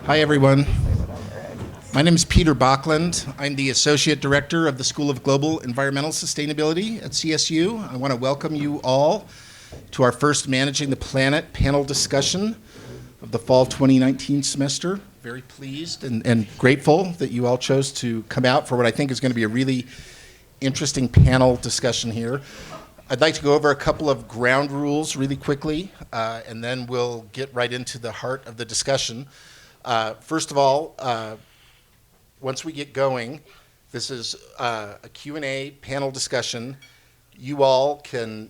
Hi, everyone. My name is Peter Bachland. I'm the Associate Director of the School of Global Environmental Sustainability at CSU. I want to welcome you all to our first Managing the Planet panel discussion of the fall 2019 semester. Very pleased and grateful that you all chose to come out for what I think is going to be a really interesting panel discussion here. I'd like to go over a couple of ground rules really quickly, and then we'll get right into the heart of the discussion. First of all, once we get going, this is a Q&A panel discussion. You all can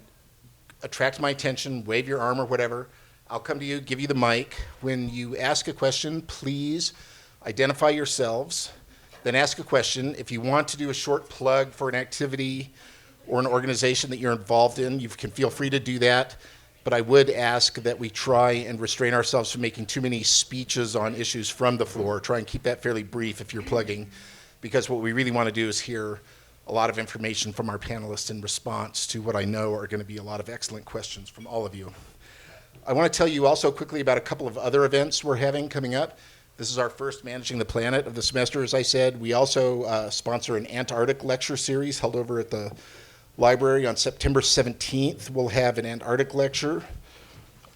attract my attention, wave your arm or whatever. I'll come to you, give you the mic. When you ask a question, please identify yourselves, then ask a question. If you want to do a short plug for an activity or an organization that you're involved in, you can feel free to do that. But I would ask that we try and restrain ourselves from making too many speeches on issues from the floor. Try and keep that fairly brief if you're plugging, because what we really want to do is hear a lot of information from our panelists in response to what I know are going to be a lot of excellent questions from all of you. I want to tell you also quickly about a couple of other events we're having coming up. This is our first Managing the Planet of the semester, as I said. We also sponsor an Antarctic lecture series held over at the library on September 17th. We'll have an Antarctic lecture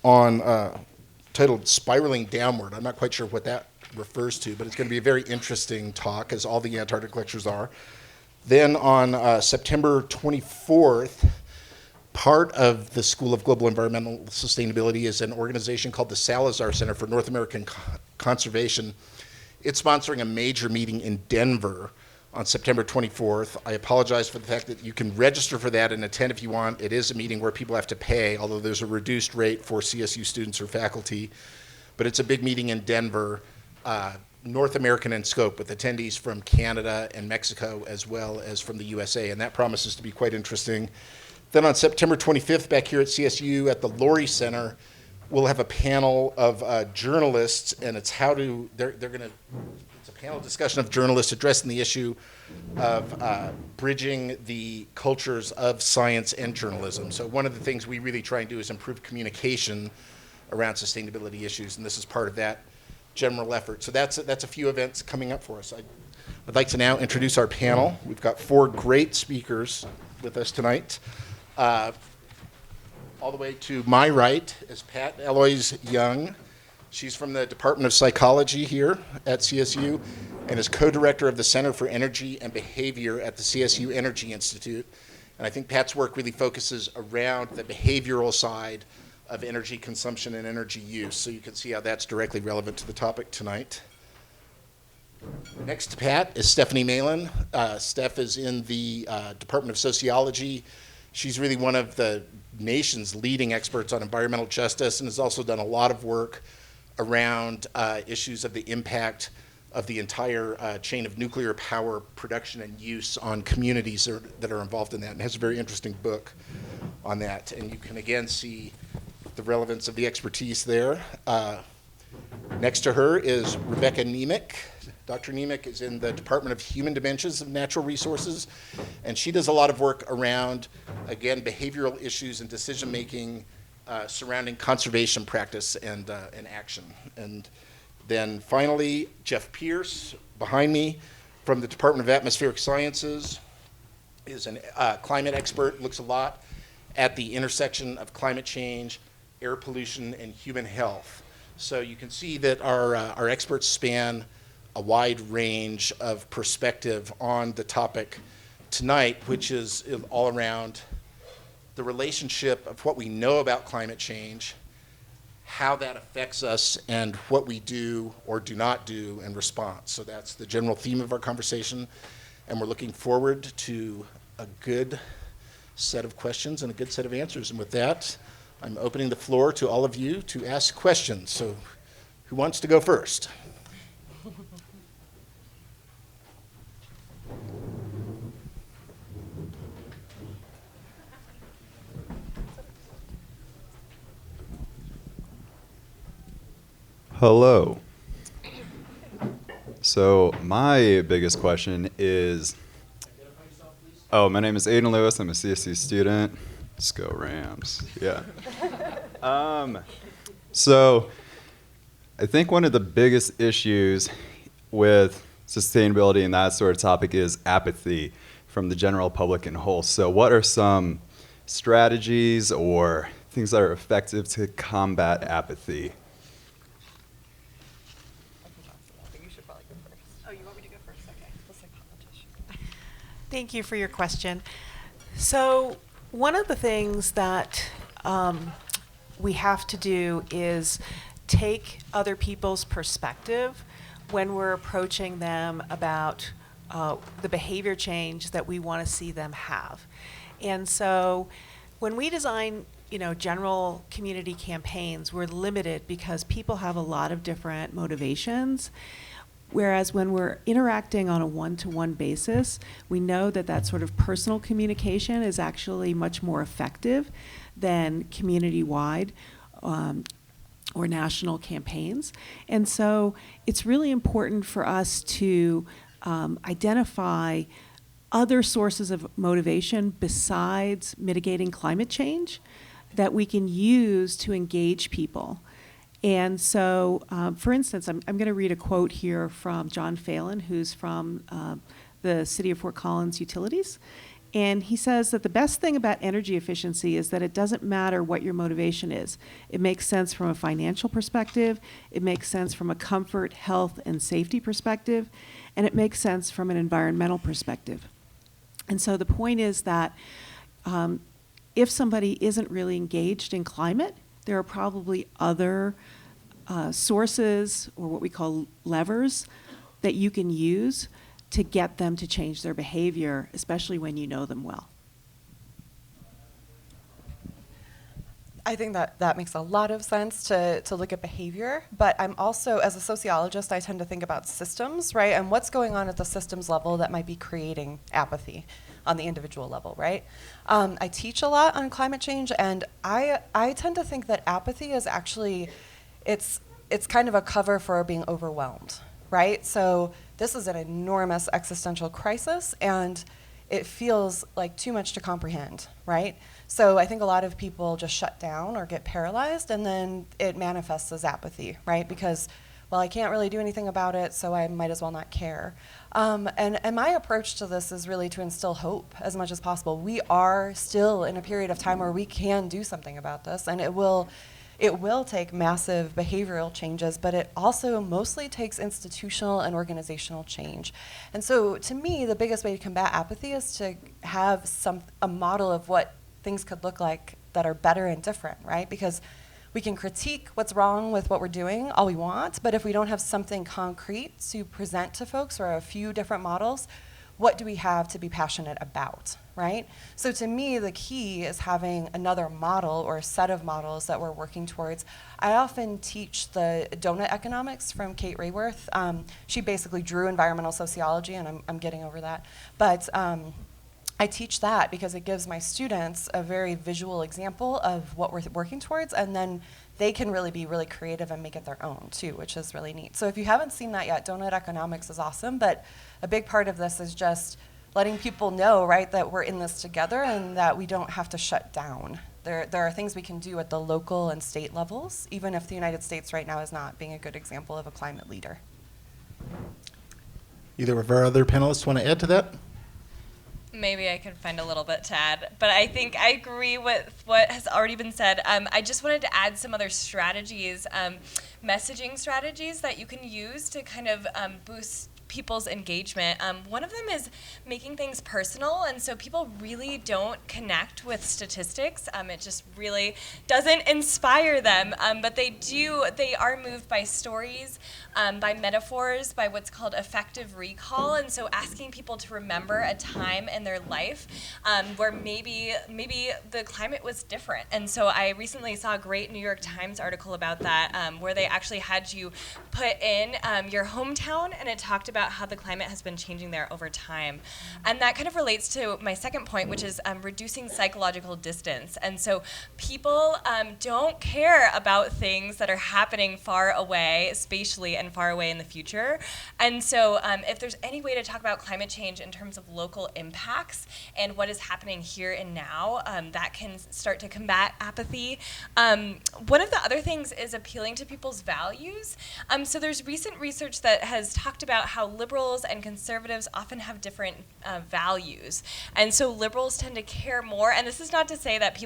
on titled Spiraling Downward. I'm not quite sure what that refers to, but it's going to be a very interesting talk, as all the Antarctic lectures are. Then on September 24th, part of the School of Global Environmental Sustainability is an organization called the Salazar Center for North American Conservation. It's sponsoring a major meeting in Denver on September 24th. I apologize for the fact that you can register for that and attend if you want. It is a meeting where people have to pay, although there's a reduced rate for CSU students or faculty. But it's a big meeting in Denver, North American in scope, with attendees from Canada and Mexico as well as from the USA, and that promises to be quite interesting. Then on September 25th, back here at CSU at the Laurie Center, we'll have a panel of journalists, and it's it's a panel discussion of journalists addressing the issue of bridging the cultures of science and journalism. So one of the things we really try and do is improve communication around sustainability issues, and this is part of that general effort. So that's a few events coming up for us. I'd like to now introduce our panel. We've got four great speakers with us tonight. All the way to my right is Pat Eloise Young. She's from the Department of Psychology here at CSU and is co-director of the Center for Energy and Behavior at the CSU Energy Institute. And I think Pat's work really focuses around the behavioral side of energy consumption and energy use. So you can see how that's directly relevant to the topic tonight. Next to Pat is Stephanie Malin. Steph is in the Department of Sociology. She's really one of the nation's leading experts on environmental justice and has also done a lot of work around issues of the impact of the entire chain of nuclear power production and use on communities that are involved in that, and has a very interesting book on that. And you can again see the relevance of the expertise there. Next to her is Rebecca Nemec. Dr. Nemec is in the Department of Human Dimensions of Natural Resources, and she does a lot of work around, again, behavioral issues and decision-making surrounding conservation practice and action. And then finally, Jeff Pierce, behind me, from the Department of Atmospheric Sciences, is a climate expert, looks a lot at the intersection of climate change, air pollution, and human health. So you can see that our experts span a wide range of perspective on the topic tonight, which is all around the relationship of what we know about climate change, how that affects us, and what we do or do not do in response. So that's the general theme of our conversation, and we're looking forward to a good set of questions and a good set of answers. And with that, I'm opening the floor to all of you to ask questions. So who wants to go first? Hello. So my biggest question is, my name is Aiden Lewis. I'm a CSC student. Let's go Rams. Yeah. So I think one of the biggest issues with sustainability and that sort of topic is apathy from the general public in whole. So what are some strategies or things that are effective to combat apathy? Thank you for your question. So one of the things that we have to do is take other people's perspective when we're approaching them about the behavior change that we want to see them have. And so when we design, general community campaigns, we're limited because people have a lot of different motivations. Whereas when we're interacting on a one-to-one basis, we know that that sort of personal communication is actually much more effective than community-wide or national campaigns. And so it's really important for us to identify other sources of motivation besides mitigating climate change that we can use to engage people. And so, for instance, I'm going to read a quote here from John Phelan, who's from the City of Fort Collins Utilities. And he says that the best thing about energy efficiency is that it doesn't matter what your motivation is. It makes sense from a financial perspective, it makes sense from a comfort, health, and safety perspective, and it makes sense from an environmental perspective. And so the point is that if somebody isn't really engaged in climate, there are probably other sources, or what we call levers, that you can use to get them to change their behavior, especially when you know them well. I think that makes a lot of sense to look at behavior, but I'm also, as a sociologist, I tend to think about systems, right? And what's going on at the systems level that might be creating apathy on the individual level, right? I teach a lot on climate change, and I tend to think that apathy is actually, it's kind of a cover for being overwhelmed, right? So this is an enormous existential crisis, and it feels like too much to comprehend, right? So I think a lot of people just shut down or get paralyzed, and then it manifests as apathy, right? Because, well, I can't really do anything about it, so I might as well not care. And my approach to this is really to instill hope as much as possible. We are still in a period of time where we can do something about this, and it will take massive behavioral changes, but it also mostly takes institutional and organizational change. And so to me, the biggest way to combat apathy is to have a model of what things could look like that are better and different, right? Because we can critique what's wrong with what we're doing all we want, but if we don't have something concrete to present to folks or a few different models, what do we have to be passionate about, right? So to me, the key is having another model or a set of models that we're working towards. I often teach the donut economics from Kate Rayworth. She basically drew environmental sociology, and I'm getting over that. But I teach that because it gives my students a very visual example of what we're working towards, and then they can really be really creative and make it their own too, which is really neat. So if you haven't seen that yet, donut economics is awesome, but a big part of this is just letting people know, right, that we're in this together and that we don't have to shut down. There are things we can do at the local and state levels, even if the United States right now is not being a good example of a climate leader. Either of our other panelists want to add to that? Maybe I can find a little bit to add, but I think I agree with what has already been said. I just wanted to add some other strategies, messaging strategies that you can use to kind of boost people's engagement. One of them is making things personal, and so people really don't connect with statistics. It just really doesn't inspire them, but they are moved by stories, by metaphors, by what's called effective recall, and so asking people to remember a time in their life where maybe the climate was different. And so I recently saw a great New York Times article about that, where they actually had you put in your hometown, and it talked about about how the climate has been changing there over time. And that kind of relates to my second point, which is reducing psychological distance. And so people don't care about things that are happening far away, spatially and far away in the future. And so if there's any way to talk about climate change in terms of local impacts and what is happening here and now, that can start to combat apathy. One of the other things is appealing to people's values. So there's recent research that has talked about how liberals and conservatives often have different values. And so liberals tend to care more, and this is not to say that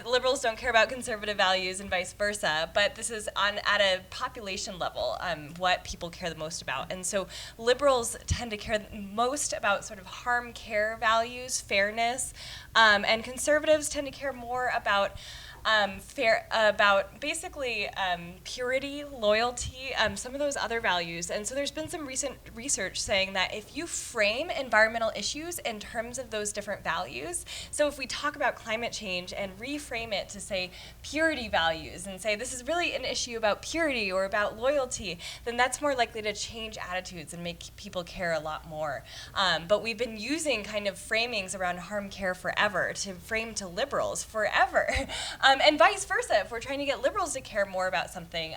liberals don't care about conservative values and vice versa, but this is at a population level what people care the most about. And so liberals tend to care most about sort of harm care values, fairness, and conservatives tend to care more about basically purity, loyalty, some of those other values. And so there's been some recent research saying that if you frame environmental issues in terms of those different values, so if we talk about climate change and reframe it to say purity values and say this is really an issue about purity or about loyalty, then that's more likely to change attitudes and make people care a lot more. But we've been using kind of framings around harm care forever to frame to liberals forever. And vice versa, if we're trying to get liberals to care more about something,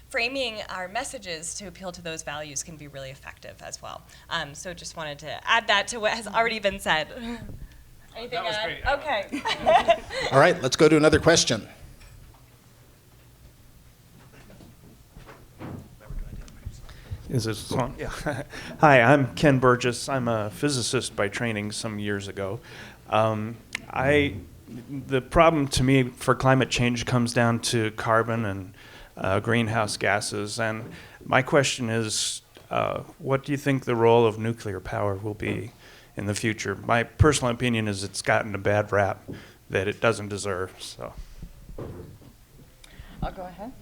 framing our messages to appeal to those values can be really effective as well. So just wanted to add that to what has already been said. Anything That was to add? great. Okay. All right, let's go to another question. Is this on? Yeah. Hi, I'm Ken Burgess. I'm a physicist by training some years ago. The problem to me for climate change comes down to carbon and greenhouse gases. And my question is, what do you think the role of nuclear power will be in the future? My personal opinion is it's gotten a bad rap that it doesn't deserve. So, I'll go ahead.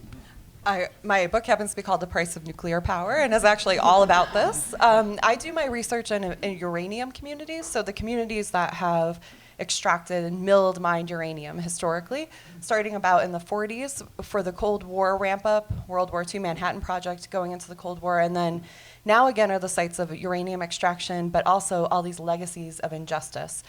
My book happens to be called The Price of Nuclear Power and is actually all about this. I do my research in uranium communities, so the communities that have extracted and milled mined uranium historically, starting about in the 40s for the Cold War ramp up, World War II Manhattan Project going into the Cold War, and then now again are the sites of uranium extraction, but also all these legacies of injustice.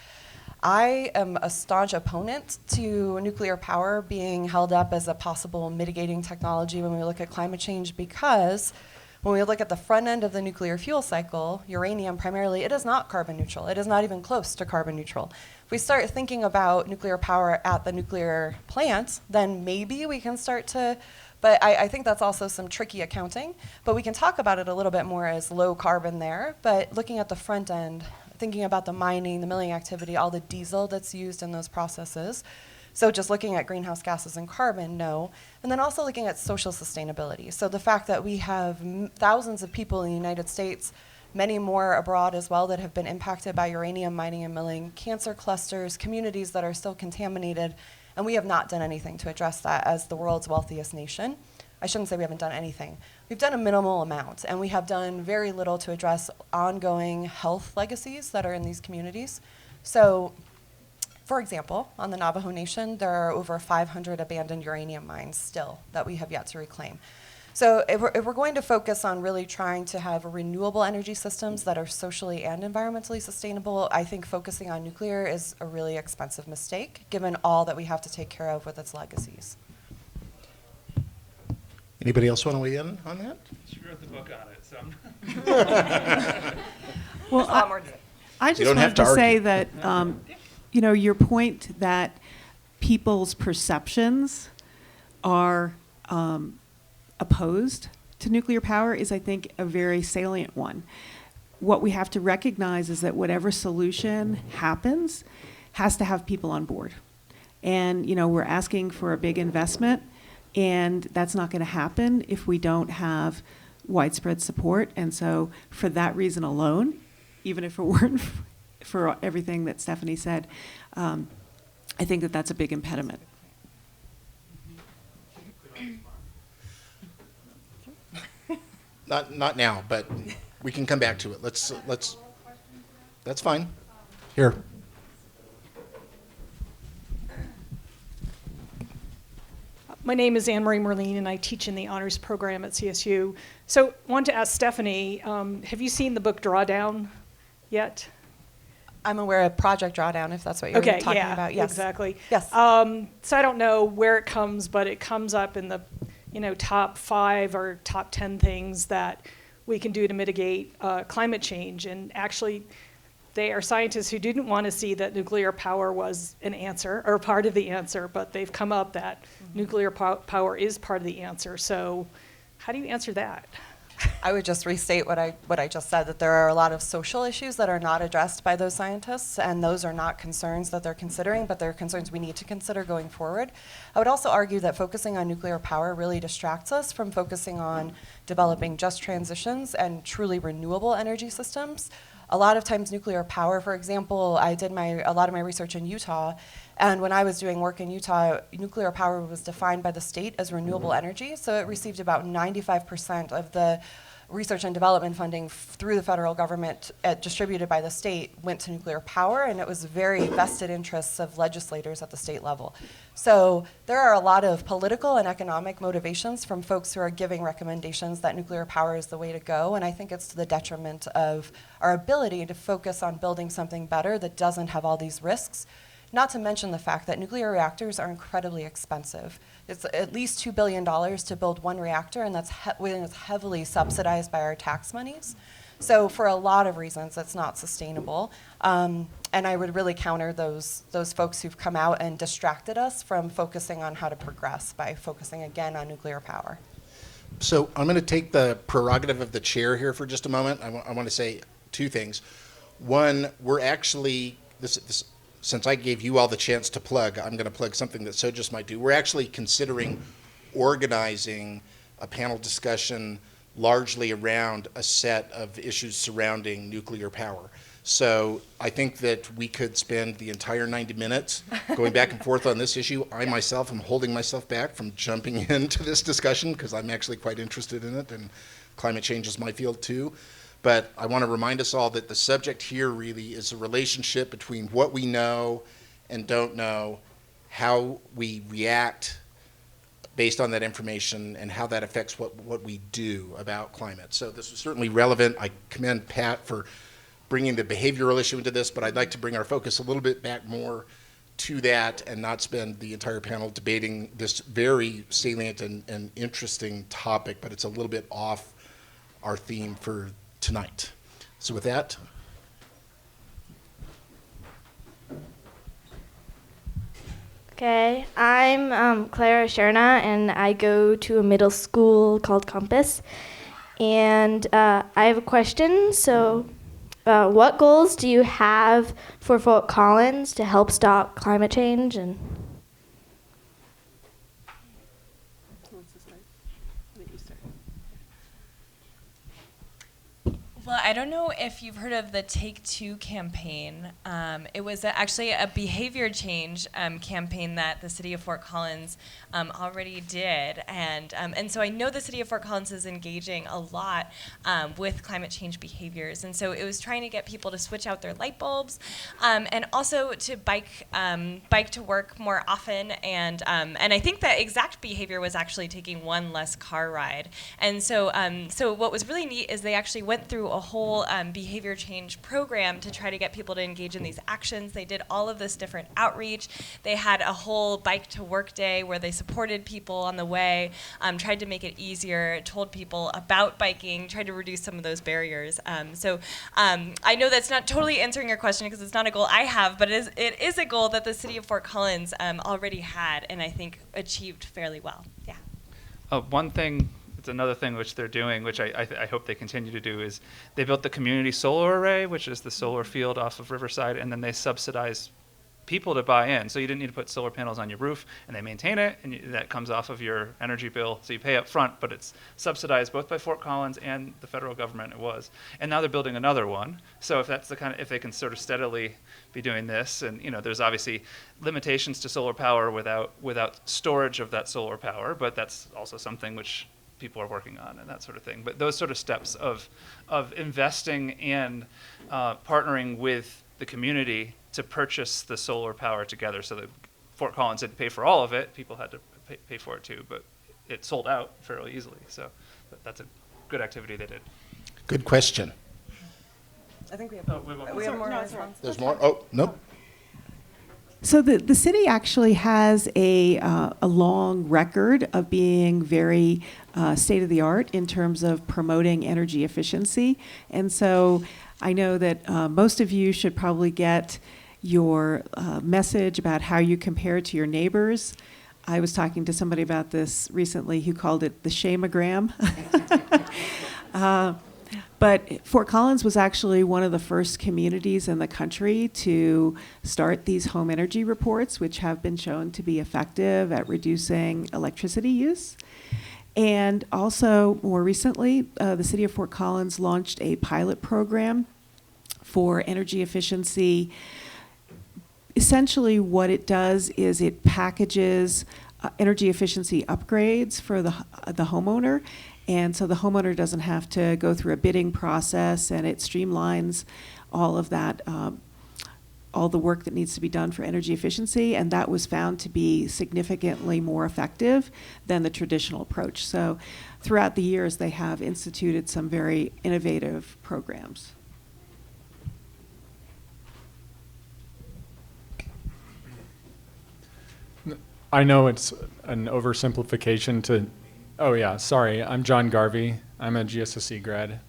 I am a staunch opponent to nuclear power being held up as a possible mitigating technology when we look at climate change, because when we look at the front end of the nuclear fuel cycle, uranium primarily, it is not carbon neutral. It is not even close to carbon neutral. If we start thinking about nuclear power at the nuclear plant, then maybe we can start to, but I think that's also some tricky accounting. But we can talk about it a little bit more as low carbon there. But looking at the front end, thinking about the mining, the milling activity, all the diesel that's used in those processes. So just looking at greenhouse gases and carbon, no. And then also looking at social sustainability. So the fact that we have thousands of people in the United States, many more abroad as well, that have been impacted by uranium mining and milling, cancer clusters, communities that are still contaminated, and we have not done anything to address that as the world's wealthiest nation. I shouldn't say we haven't done anything. We've done a minimal amount, and we have done very little to address ongoing health legacies that are in these communities. So, for example, on the Navajo Nation, there are over 500 abandoned uranium mines still that we have yet to reclaim. So if we're going to focus on really trying to have renewable energy systems that are socially and environmentally sustainable, I think focusing on nuclear is a really expensive mistake, given all that we have to take care of with its legacies. Anybody else want to weigh in on that? she wrote the book on it, so Well, I just don't have wanted to to say argue. that, your point that people's perceptions are opposed to nuclear power is, I think, a very salient one. What we have to recognize is that whatever solution happens has to have people on board. And, we're asking for a big investment, and that's not going to happen if we don't have widespread support. And so for that reason alone, even if it weren't for everything that Stephanie said, I think that that's a big impediment. Not now, but we can come back to it. Let's. That's fine. Here. My name is Anne Marie Merlin, and I teach in the honors program at CSU. So, wanted to ask Stephanie, have you seen the book Drawdown yet? I'm aware of Project Drawdown, if that's what you're talking about. Yes, exactly. Yes. So I don't know where it comes, but it comes up in the, top 5 or top 10 things that we can do to mitigate climate change. And actually, they are scientists who didn't want to see that nuclear power was an answer or part of the answer, but they've come up that nuclear power is part of the answer. So, how do you answer that? I would just restate what I just said, that there are a lot of social issues that are not addressed by those scientists, and those are not concerns that they're considering, but they're concerns we need to consider going forward. I would also argue that focusing on nuclear power really distracts us from focusing on developing just transitions and truly renewable energy systems. A lot of times nuclear power, for example, I did a lot of my research in Utah, and when I was doing work in Utah, nuclear power was defined by the state as renewable energy, so it received about 95% of the research and development funding through the federal government distributed by the state went to nuclear power, and it was very vested interests of legislators at the state level. So there are a lot of political and economic motivations from folks who are giving recommendations that nuclear power is the way to go, and I think it's to the detriment of our ability to focus on building something better that doesn't have all these risks. Not to mention the fact that nuclear reactors are incredibly expensive. It's at least $2 billion to build one reactor, and that's heavily subsidized by our tax monies. So for a lot of reasons, it's not sustainable. And I would really counter those folks who've come out and distracted us from focusing on how to progress by focusing again on nuclear power. So I'm going to take the prerogative of the chair here for just a moment. I want to say 2 things. One, we're actually, since I gave you all the chance to plug, I'm going to plug something that SOJUS might do. We're actually considering organizing a panel discussion largely around a set of issues surrounding nuclear power. So I think that we could spend the entire 90 minutes going back and forth on this issue. I myself am holding myself back from jumping into this discussion because I'm actually quite interested in it, and climate change is my field too. But I want to remind us all that the subject here really is a relationship between what we know and don't know, how we react based on that information, and how that affects what we do about climate. So this is certainly relevant. I commend Pat for bringing the behavioral issue into this, but I'd like to bring our focus a little bit back more to that and not spend the entire panel debating this very salient and interesting topic, but it's a little bit off our theme for tonight. So with that. Okay, I'm Clara Sherna, and I go to a middle school called Compass. And I have a question. So, what goals do you have for Fort Collins to help stop climate change? And Well, I don't know if you've heard of the Take Two campaign. It was actually a behavior change campaign that the city of Fort Collins already did, and so I know the city of Fort Collins is engaging a lot with climate change behaviors, and so it was trying to get people to switch out their light bulbs, and also to bike to work more often, and I think that exact behavior was actually taking one less car ride, and so what was really neat is they actually went through a whole behavior change program to try to get people to engage in these actions. They did all of this different outreach. They had a whole bike to work day where they supported people on the way, tried to make it easier, told people about biking, tried to reduce some of those barriers. So I know that's not totally answering your question because it's not a goal I have, but it is a goal that the city of Fort Collins already had and I think achieved fairly well. Yeah. One thing, it's another thing which they're doing, which I hope they continue to do, is they built the community solar array, which is the solar field off of Riverside, and then they subsidize people to buy in. So you didn't need to put solar panels on your roof, and they maintain it, and that comes off of your energy bill. So you pay up front, but it's subsidized both by Fort Collins and the federal government. It was, and now they're building another one. So if that's the kind of, if they can sort of steadily be doing this, and there's obviously limitations to solar power without storage of that solar power, but that's also something which people are working on and that sort of thing. But those sort of steps of investing and partnering with the community to purchase the solar power together, so that Fort Collins didn't pay for all of it. People had to pay for it too, but it sold out fairly easily. So that's a good activity they did. Good question. I think we have, we have more response. There's more? Oh, nope. So the city actually has a long record of being very state of the art in terms of promoting energy efficiency. And so I know that most of you should probably get your message about how you compare to your neighbors. I was talking to somebody about this recently who called it the shameogram. But Fort Collins was actually one of the first communities in the country to start these home energy reports, which have been shown to be effective at reducing electricity use. And also, more recently, the city of Fort Collins launched a pilot program for energy efficiency. Essentially, what it does is it packages energy efficiency upgrades for the homeowner. And so the homeowner doesn't have to go through a bidding process, and it streamlines all of that, all the work that needs to be done for energy efficiency, and that was found to be significantly more effective than the traditional approach. So throughout the years, they have instituted some very innovative programs. I know it's an oversimplification to. Oh yeah, sorry. I'm John Garvey. I'm a GSSC grad.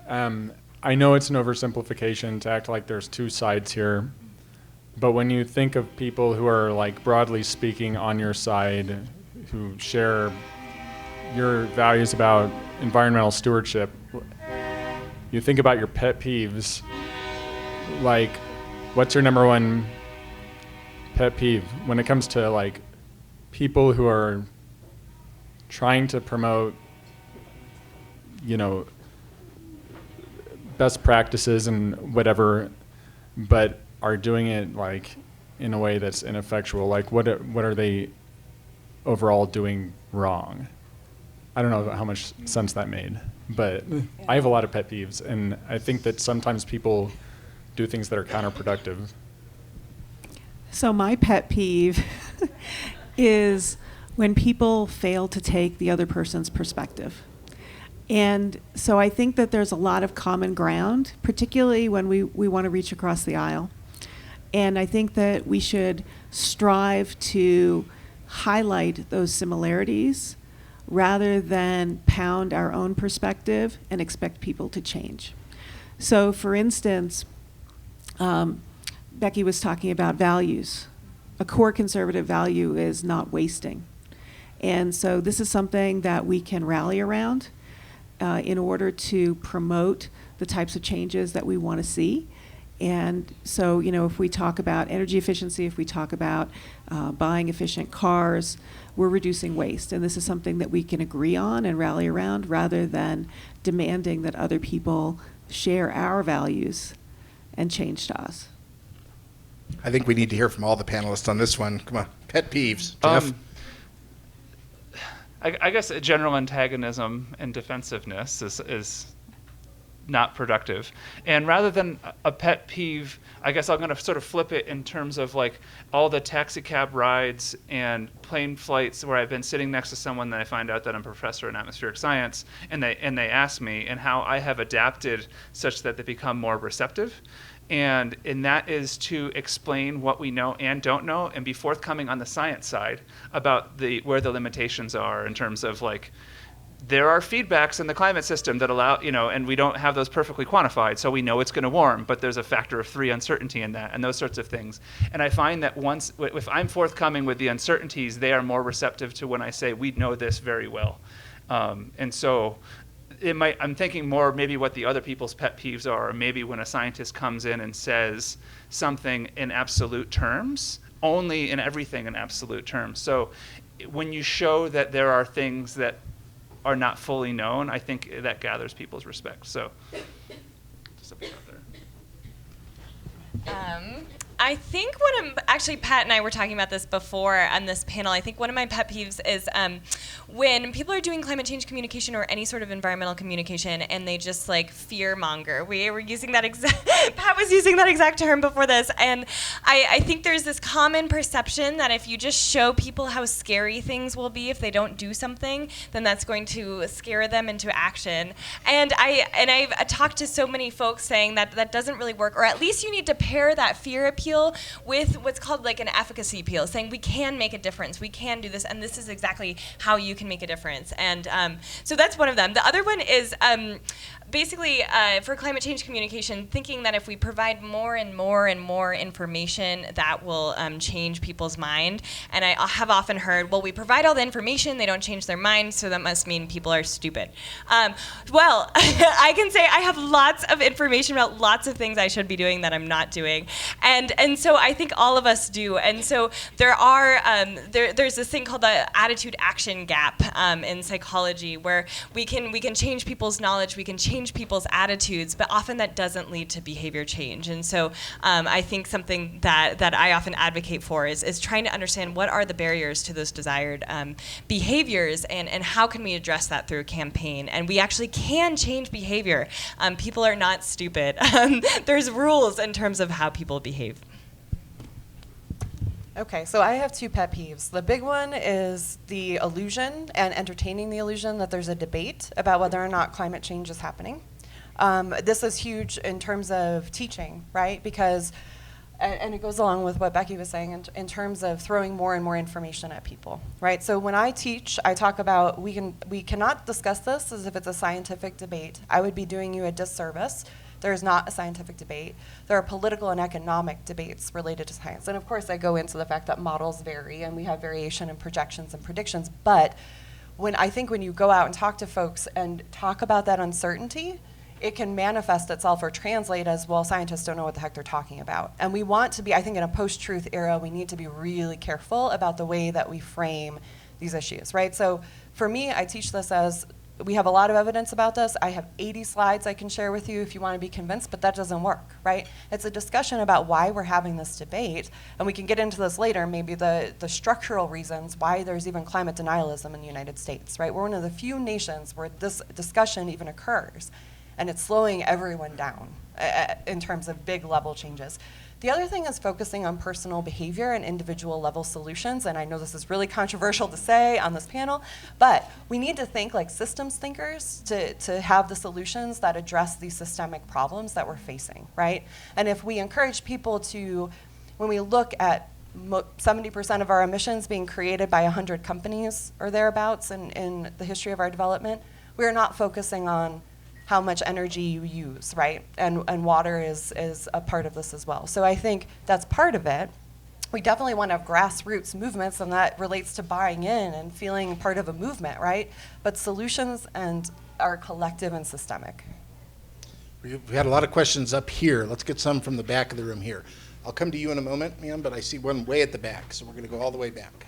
I know it's an oversimplification to act like there's two sides here, but when you think of people who are, like, broadly speaking on your side, who share your values about environmental stewardship, you think about your pet peeves. Like, what's your number one pet peeve when it comes to, like, people who are trying to promote, best practices and whatever, but are doing it, like, in a way that's ineffectual? Like, what are they overall doing wrong? I don't know how much sense that made, but I have a lot of pet peeves, and I think that sometimes people do things that are counterproductive. So my pet peeve is when people fail to take the other person's perspective. And so I think that there's a lot of common ground, particularly when we want to reach across the aisle. And I think that we should strive to highlight those similarities rather than pound our own perspective and expect people to change. So for instance, Becky was talking about values. A core conservative value is not wasting. And so this is something that we can rally around in order to promote the types of changes that we want to see. And so, if we talk about energy efficiency, if we talk about buying efficient cars, we're reducing waste. And this is something that we can agree on and rally around rather than demanding that other people share our values and change to us. I think we need to hear from all the panelists on this one. Come on, pet peeves. Jeff? I guess a general antagonism and defensiveness is not productive. And rather than a pet peeve, I guess I'm going to sort of flip it in terms of, like, all the taxi cab rides and plane flights where I've been sitting next to someone that I find out that I'm a professor in atmospheric science, and they ask me, and how I have adapted such that they become more receptive. And that is to explain what we know and don't know, and be forthcoming on the science side about where the limitations are in terms of, like, there are feedbacks in the climate system that allow, and we don't have those perfectly quantified, so we know it's going to warm, but there's a factor of 3 uncertainty in that, and those sorts of things. And I find that if I'm forthcoming with the uncertainties, they are more receptive to when I say, we know this very well. And so I'm thinking more maybe what the other people's pet peeves are, or maybe when a scientist comes in and says something in absolute terms, only in everything in absolute terms. So when you show that there are things that are not fully known, I think that gathers people's respect. So just a bit out there. I think actually Pat and I were talking about this before on this panel. I think one of my pet peeves is when people are doing climate change communication or any sort of environmental communication and they just like fear monger. We were using that Pat was using that exact term before this, and I think there's this common perception that if you just show people how scary things will be if they don't do something, then that's going to scare them into action. And I've talked to so many folks saying that that doesn't really work, or at least you need to pair that fear appeal with what's called like an efficacy appeal, saying we can make a difference, we can do this, and this is exactly how you can make a difference. And so that's one of them. The other one is basically for climate change communication, thinking that if we provide more and more and more information, that will change people's mind. And I have often heard, well, we provide all the information, they don't change their mind, so that must mean people are stupid. Well, I can say I have lots of information about lots of things I should be doing that I'm not doing. And so I think all of us do. And so there are, there's this thing called the attitude action gap in psychology, where we can change people's knowledge, we can change people's attitudes, but often that doesn't lead to behavior change. And so I think something that I often advocate for is trying to understand what are the barriers to those desired behaviors, and how can we address that through a campaign. And we actually can change behavior. People are not stupid. There's rules in terms of how people behave. Okay, so I have two pet peeves. The big one is the illusion and entertaining the illusion that there's a debate about whether or not climate change is happening. This is huge in terms of teaching, right? Because, and it goes along with what Becky was saying in terms of throwing more and more information at people, right? So when I teach, I talk about we cannot discuss this as if it's a scientific debate. I would be doing you a disservice. There is not a scientific debate. There are political and economic debates related to science. And of course, I go into the fact that models vary and we have variation in projections and predictions. But when you go out and talk to folks and talk about that uncertainty, it can manifest itself or translate as, well, scientists don't know what the heck they're talking about. And we want to be, I think in a post-truth era, we need to be really careful about the way that we frame these issues, right? So for me, I teach this as, we have a lot of evidence about this. I have 80 slides I can share with you if you want to be convinced, but that doesn't work, right? It's a discussion about why we're having this debate, and we can get into this later, maybe the structural reasons why there's even climate denialism in the United States, right? We're one of the few nations where this discussion even occurs, and it's slowing everyone down in terms of big level changes. The other thing is focusing on personal behavior and individual level solutions, and I know this is really controversial to say on this panel, but we need to think like systems thinkers to have the solutions that address these systemic problems that we're facing, right? And if we encourage people to, when we look at 70% of our emissions being created by 100 companies or thereabouts in the history of our development, we're not focusing on how much energy you use, right? And water is a part of this as well. So I think that's part of it. We definitely want to have grassroots movements, and that relates to buying in and feeling part of a movement, right? But solutions are collective and systemic. We had a lot of questions up here. Let's get some from the back of the room here. I'll come to you in a moment, ma'am, but I see one way at the back, so we're going to go all the way back.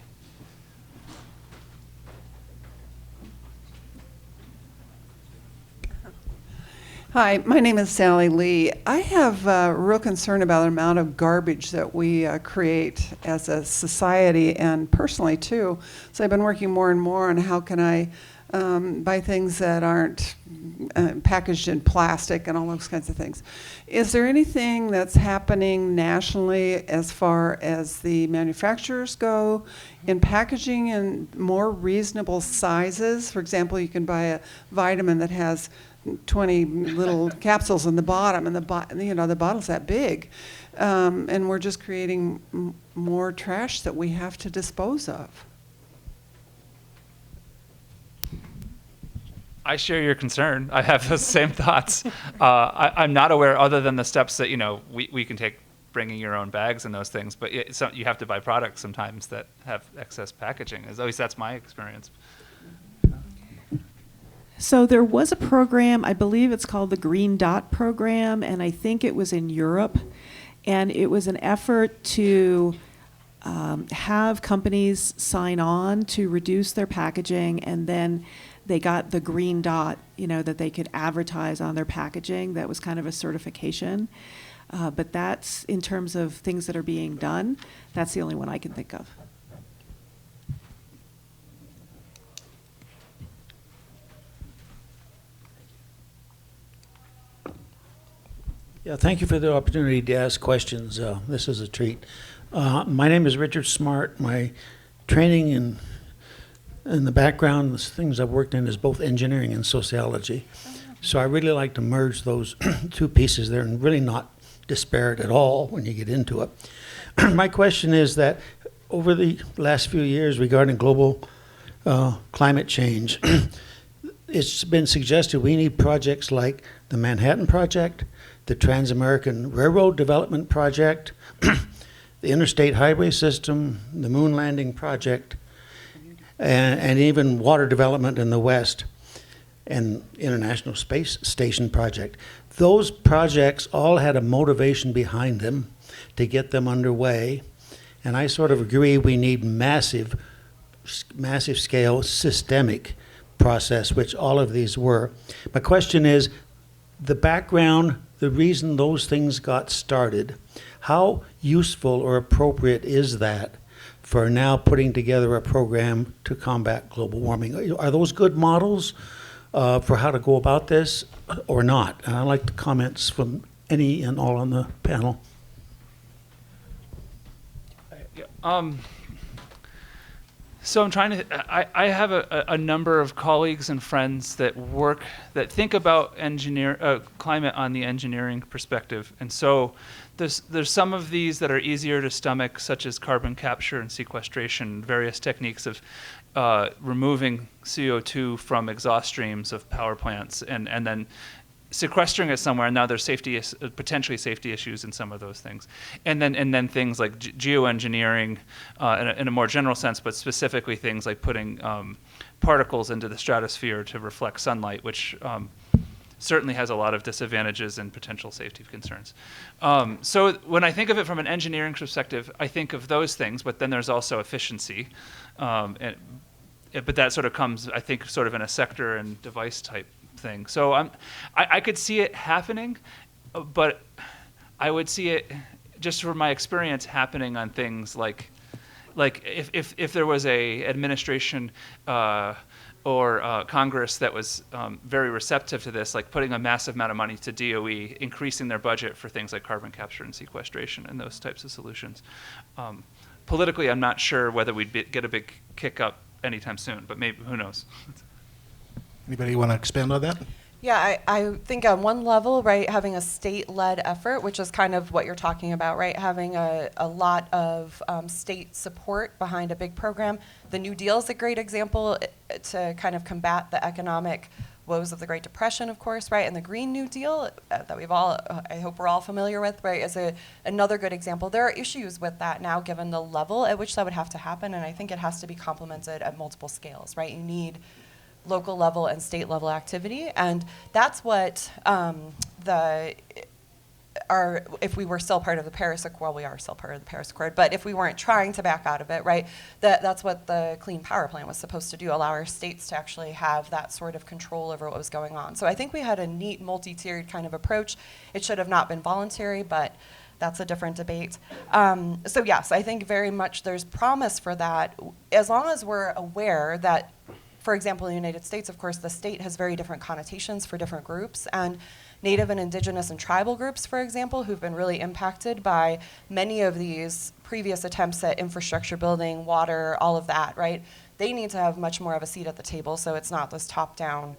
Hi, my name is Sally Lee. I have a real concern about the amount of garbage that we create as a society and personally too. So I've been working more and more on how can I buy things that aren't packaged in plastic and all those kinds of things. Is there anything that's happening nationally as far as the manufacturers go in packaging in more reasonable sizes? For example, you can buy a vitamin that has 20 little capsules in the bottom, and the bottle's that big, and we're just creating more trash that we have to dispose of. I share your concern. I have those same thoughts. I'm not aware, other than the steps that we can take, bringing your own bags and those things, but you have to buy products sometimes that have excess packaging. At least that's my experience. So there was a program, I believe it's called the Green Dot program, and I think it was in Europe, and it was an effort to have companies sign on to reduce their packaging, and then they got the green dot, that they could advertise on their packaging. That was kind of a certification. But that's, in terms of things that are being done, that's the only one I can think of. Yeah, thank you for the opportunity to ask questions. This is a treat. My name is Richard Smart. My training in the background, the things I've worked in, is both engineering and sociology. So I really like to merge those two pieces there and really not disparate at all when you get into it. My question is that over the last few years regarding global climate change, it's been suggested we need projects like the Manhattan Project, the Trans-American Railroad Development Project, the Interstate Highway System, the Moon Landing Project, and even water development in the West, and International Space Station Project. Those projects all had a motivation behind them to get them underway, and I sort of agree we need massive scale, systemic process, which all of these were. My question is, the background, the reason those things got started, how useful or appropriate is that for now putting together a program to combat global warming? Are those good models for how to go about this or not? And I'd like the comments from any and all on the panel. So I'm trying to, I have a number of colleagues and friends that think about climate on the engineering perspective. And so there's some of these that are easier to stomach, such as carbon capture and sequestration, various techniques of removing CO2 from exhaust streams of power plants and then sequestering it somewhere. And now there's potentially safety issues in some of those things. And then things like geoengineering in a more general sense, but specifically things like putting particles into the stratosphere to reflect sunlight, which certainly has a lot of disadvantages and potential safety concerns. So when I think of it from an engineering perspective, I think of those things, but then there's also efficiency. But that sort of comes, I think, sort of in a sector and device type thing. So I could see it happening, but I would see it, just from my experience, happening on things like if there was a administration or Congress that was very receptive to this, like putting a massive amount of money to DOE, increasing their budget for things like carbon capture and sequestration and those types of solutions. Politically, I'm not sure whether we'd get a big kick up anytime soon, but maybe, who knows? Anybody want to expand on that? Yeah, I think on one level, right, having a state-led effort, which is kind of what you're talking about, right, having a lot of state support behind a big program. The New Deal is a great example to kind of combat the economic woes of the Great Depression, of course, right, and the Green New Deal that we've all, I hope we're all familiar with, right, is another good example. There are issues with that now, given the level at which that would have to happen, and I think it has to be complemented at multiple scales, right? You need local level and state level activity, and that's what if we were still part of the Paris Accord, well, we are still part of the Paris Accord, but if we weren't trying to back out of it, right, that's what the Clean Power Plan was supposed to do, allow our states to actually have that sort of control over what was going on. So I think we had a neat multi-tiered kind of approach. It should have not been voluntary, but that's a different debate. So yes, I think very much there's promise for that, as long as we're aware that, for example, in the United States, of course, the state has very different connotations for different groups, and Native and Indigenous and tribal groups, for example, who've been really impacted by many of these previous attempts at infrastructure building, water, all of that, right? They need to have much more of a seat at the table, so it's not this top-down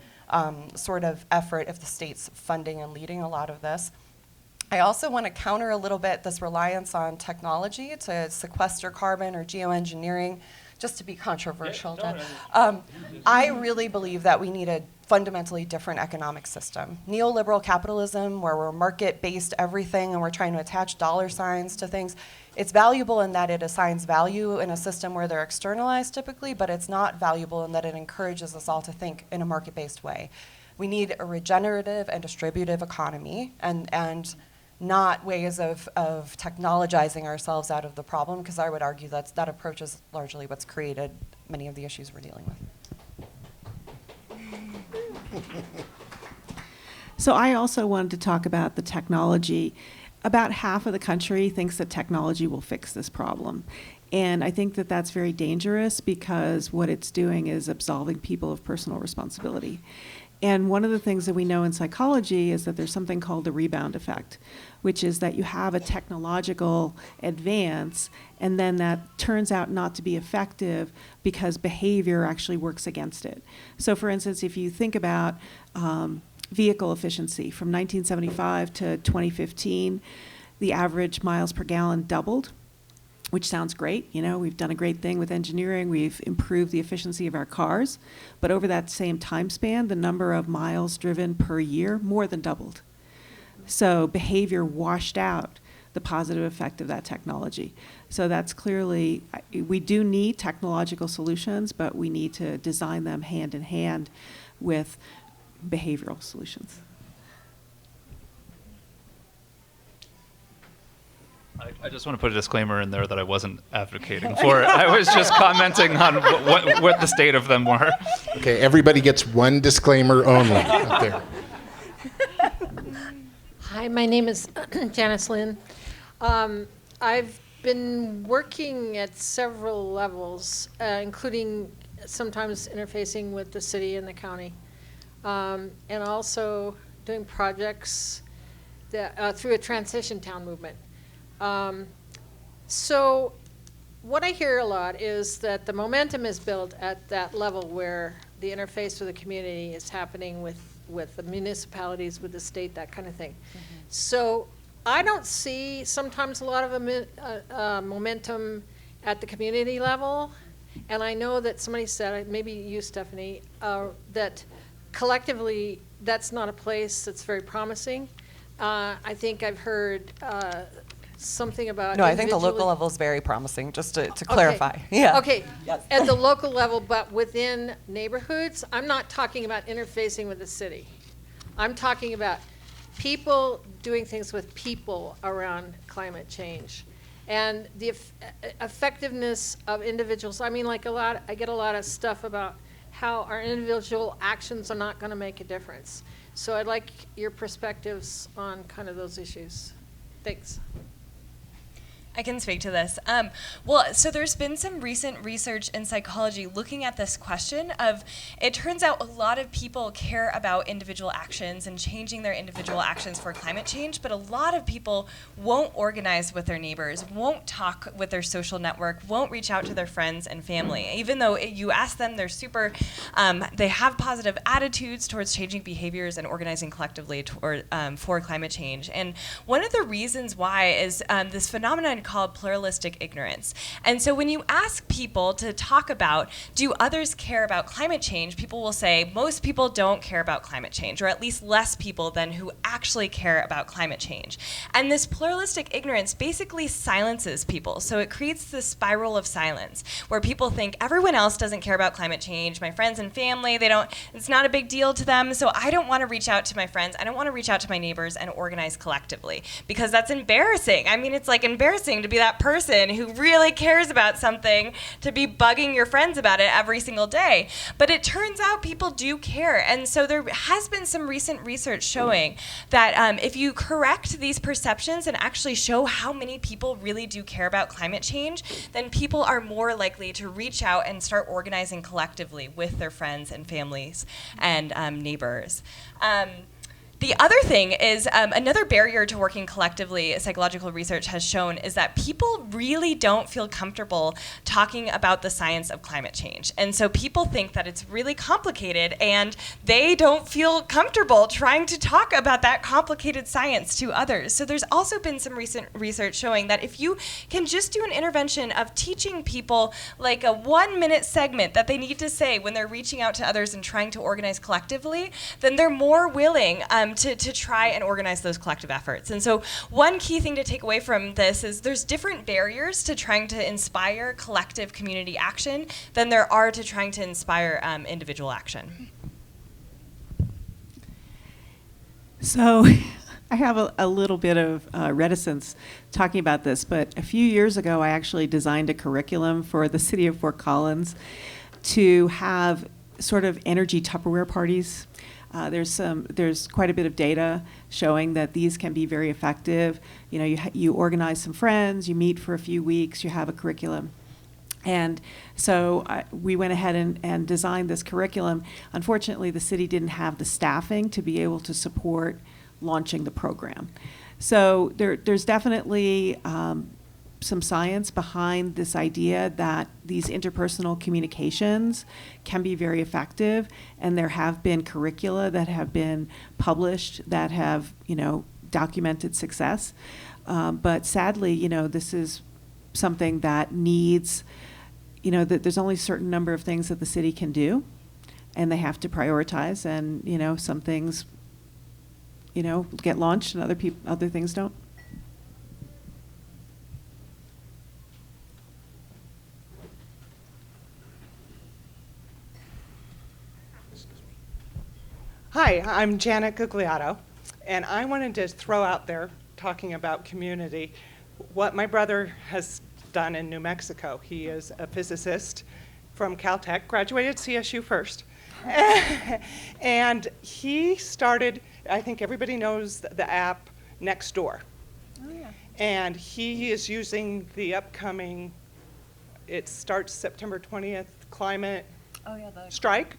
sort of effort if the state's funding and leading a lot of this. I also want to counter a little bit this reliance on technology to sequester carbon or geoengineering, just to be controversial. I really believe that we need a fundamentally different economic system. Neoliberal capitalism, where we're market-based everything and we're trying to attach dollar signs to things, it's valuable in that it assigns value in a system where they're externalized typically, but it's not valuable in that it encourages us all to think in a market-based way. We need a regenerative and distributive economy, and not ways of technologizing ourselves out of the problem, because I would argue that approach is largely what's created many of the issues we're dealing with. So I also wanted to talk about the technology. about half of the country thinks that technology will fix this problem. And I think that that's very dangerous because what it's doing is absolving people of personal responsibility. And one of the things that we know in psychology is that there's something called the rebound effect, which is that you have a technological advance and then that turns out not to be effective because behavior actually works against it. So for instance, if you think about vehicle efficiency from 1975 to 2015, the average miles per gallon doubled, which sounds great. You know, we've done a great thing with engineering. We've improved the efficiency of our cars. But over that same time span, the number of miles driven per year more than doubled. So behavior washed out the positive effect of that technology. So that's clearly, we do need technological solutions, but we need to design them hand in hand with behavioral solutions. I just want to put a disclaimer in there that I wasn't advocating for it. I was just commenting on what the state of them were. Okay, everybody gets one disclaimer only up there. Hi, my name is Janice Lynn. I've been working at several levels, including sometimes interfacing with the city and the county, and also doing projects that, through a transition town movement. So what I hear a lot is that the momentum is built at that level where the interface with the community is happening with the municipalities, with the state, that kind of thing. Mm-hmm. So I don't see sometimes a lot of momentum at the community level. And I know that somebody said, maybe you, Stephanie, that collectively that's not a place that's very promising. I think I've heard something about No, I think the local level is very promising, just to clarify. Yeah. Okay, yes. At the local level, but within neighborhoods, I'm not talking about interfacing with the city. I'm talking about people doing things with people around climate change. And the effectiveness of individuals. I mean, like I get a lot of stuff about how our individual actions are not going to make a difference. So I'd like your perspectives on kind of those issues. Thanks. I can speak to this. Well, so there's been some recent research in psychology looking at this question of, it turns out a lot of people care about individual actions and changing their individual actions for climate change, but a lot of people won't organize with their neighbors, won't talk with their social network, won't reach out to their friends and family. Even though you ask them, they're super, they have positive attitudes towards changing behaviors and organizing collectively for climate change. And one of the reasons why is this phenomenon called pluralistic ignorance. And so when you ask people to talk about, do others care about climate change, people will say most people don't care about climate change, or at least less people than who actually care about climate change. And this pluralistic ignorance basically silences people. So it creates this spiral of silence where people think everyone else doesn't care about climate change, my friends and family, it's not a big deal to them, so I don't want to reach out to my friends, I don't want to reach out to my neighbors and organize collectively because that's embarrassing. I mean, it's like embarrassing to be that person who really cares about something, to be bugging your friends about it every single day. But it turns out people do care. And so there has been some recent research showing that if you correct these perceptions and actually show how many people really do care about climate change, then people are more likely to reach out and start organizing collectively with their friends and families and neighbors. The other thing is another barrier to working collectively, psychological research has shown, is that people really don't feel comfortable talking about the science of climate change. And so people think that it's really complicated and they don't feel comfortable trying to talk about that complicated science to others. So there's also been some recent research showing that if you can just do an intervention of teaching people like a 1-minute segment that they need to say when they're reaching out to others and trying to organize collectively, then they're more willing to try and organize those collective efforts. And so one key thing to take away from this is there's different barriers to trying to inspire collective community action than there are to trying to inspire individual action. So I have a little bit of reticence talking about this, but a few years ago I actually designed a curriculum for the city of Fort Collins to have sort of energy Tupperware parties. There's quite a bit of data showing that these can be very effective. You know, you organize some friends, you meet for a few weeks, you have a curriculum. And so we went ahead and designed this curriculum. Unfortunately, the city didn't have the staffing to be able to support launching the program. So there's definitely some science behind this idea that these interpersonal communications can be very effective, and there have been curricula that have been published that have, you know, documented success. But sadly, you know, this is something that needs, you know, that there's only a certain number of things that the city can do, and they have to prioritize, and, you know, some things, you know, get launched and other things don't. Hi, I'm Janet Gugliotto, and I wanted to throw out there, talking about community, what my brother has done in New Mexico. He is a physicist from Caltech, graduated CSU first, and he started, I think everybody knows the app Nextdoor. Oh, yeah. And he is using the upcoming, it starts September 20th, climate strike.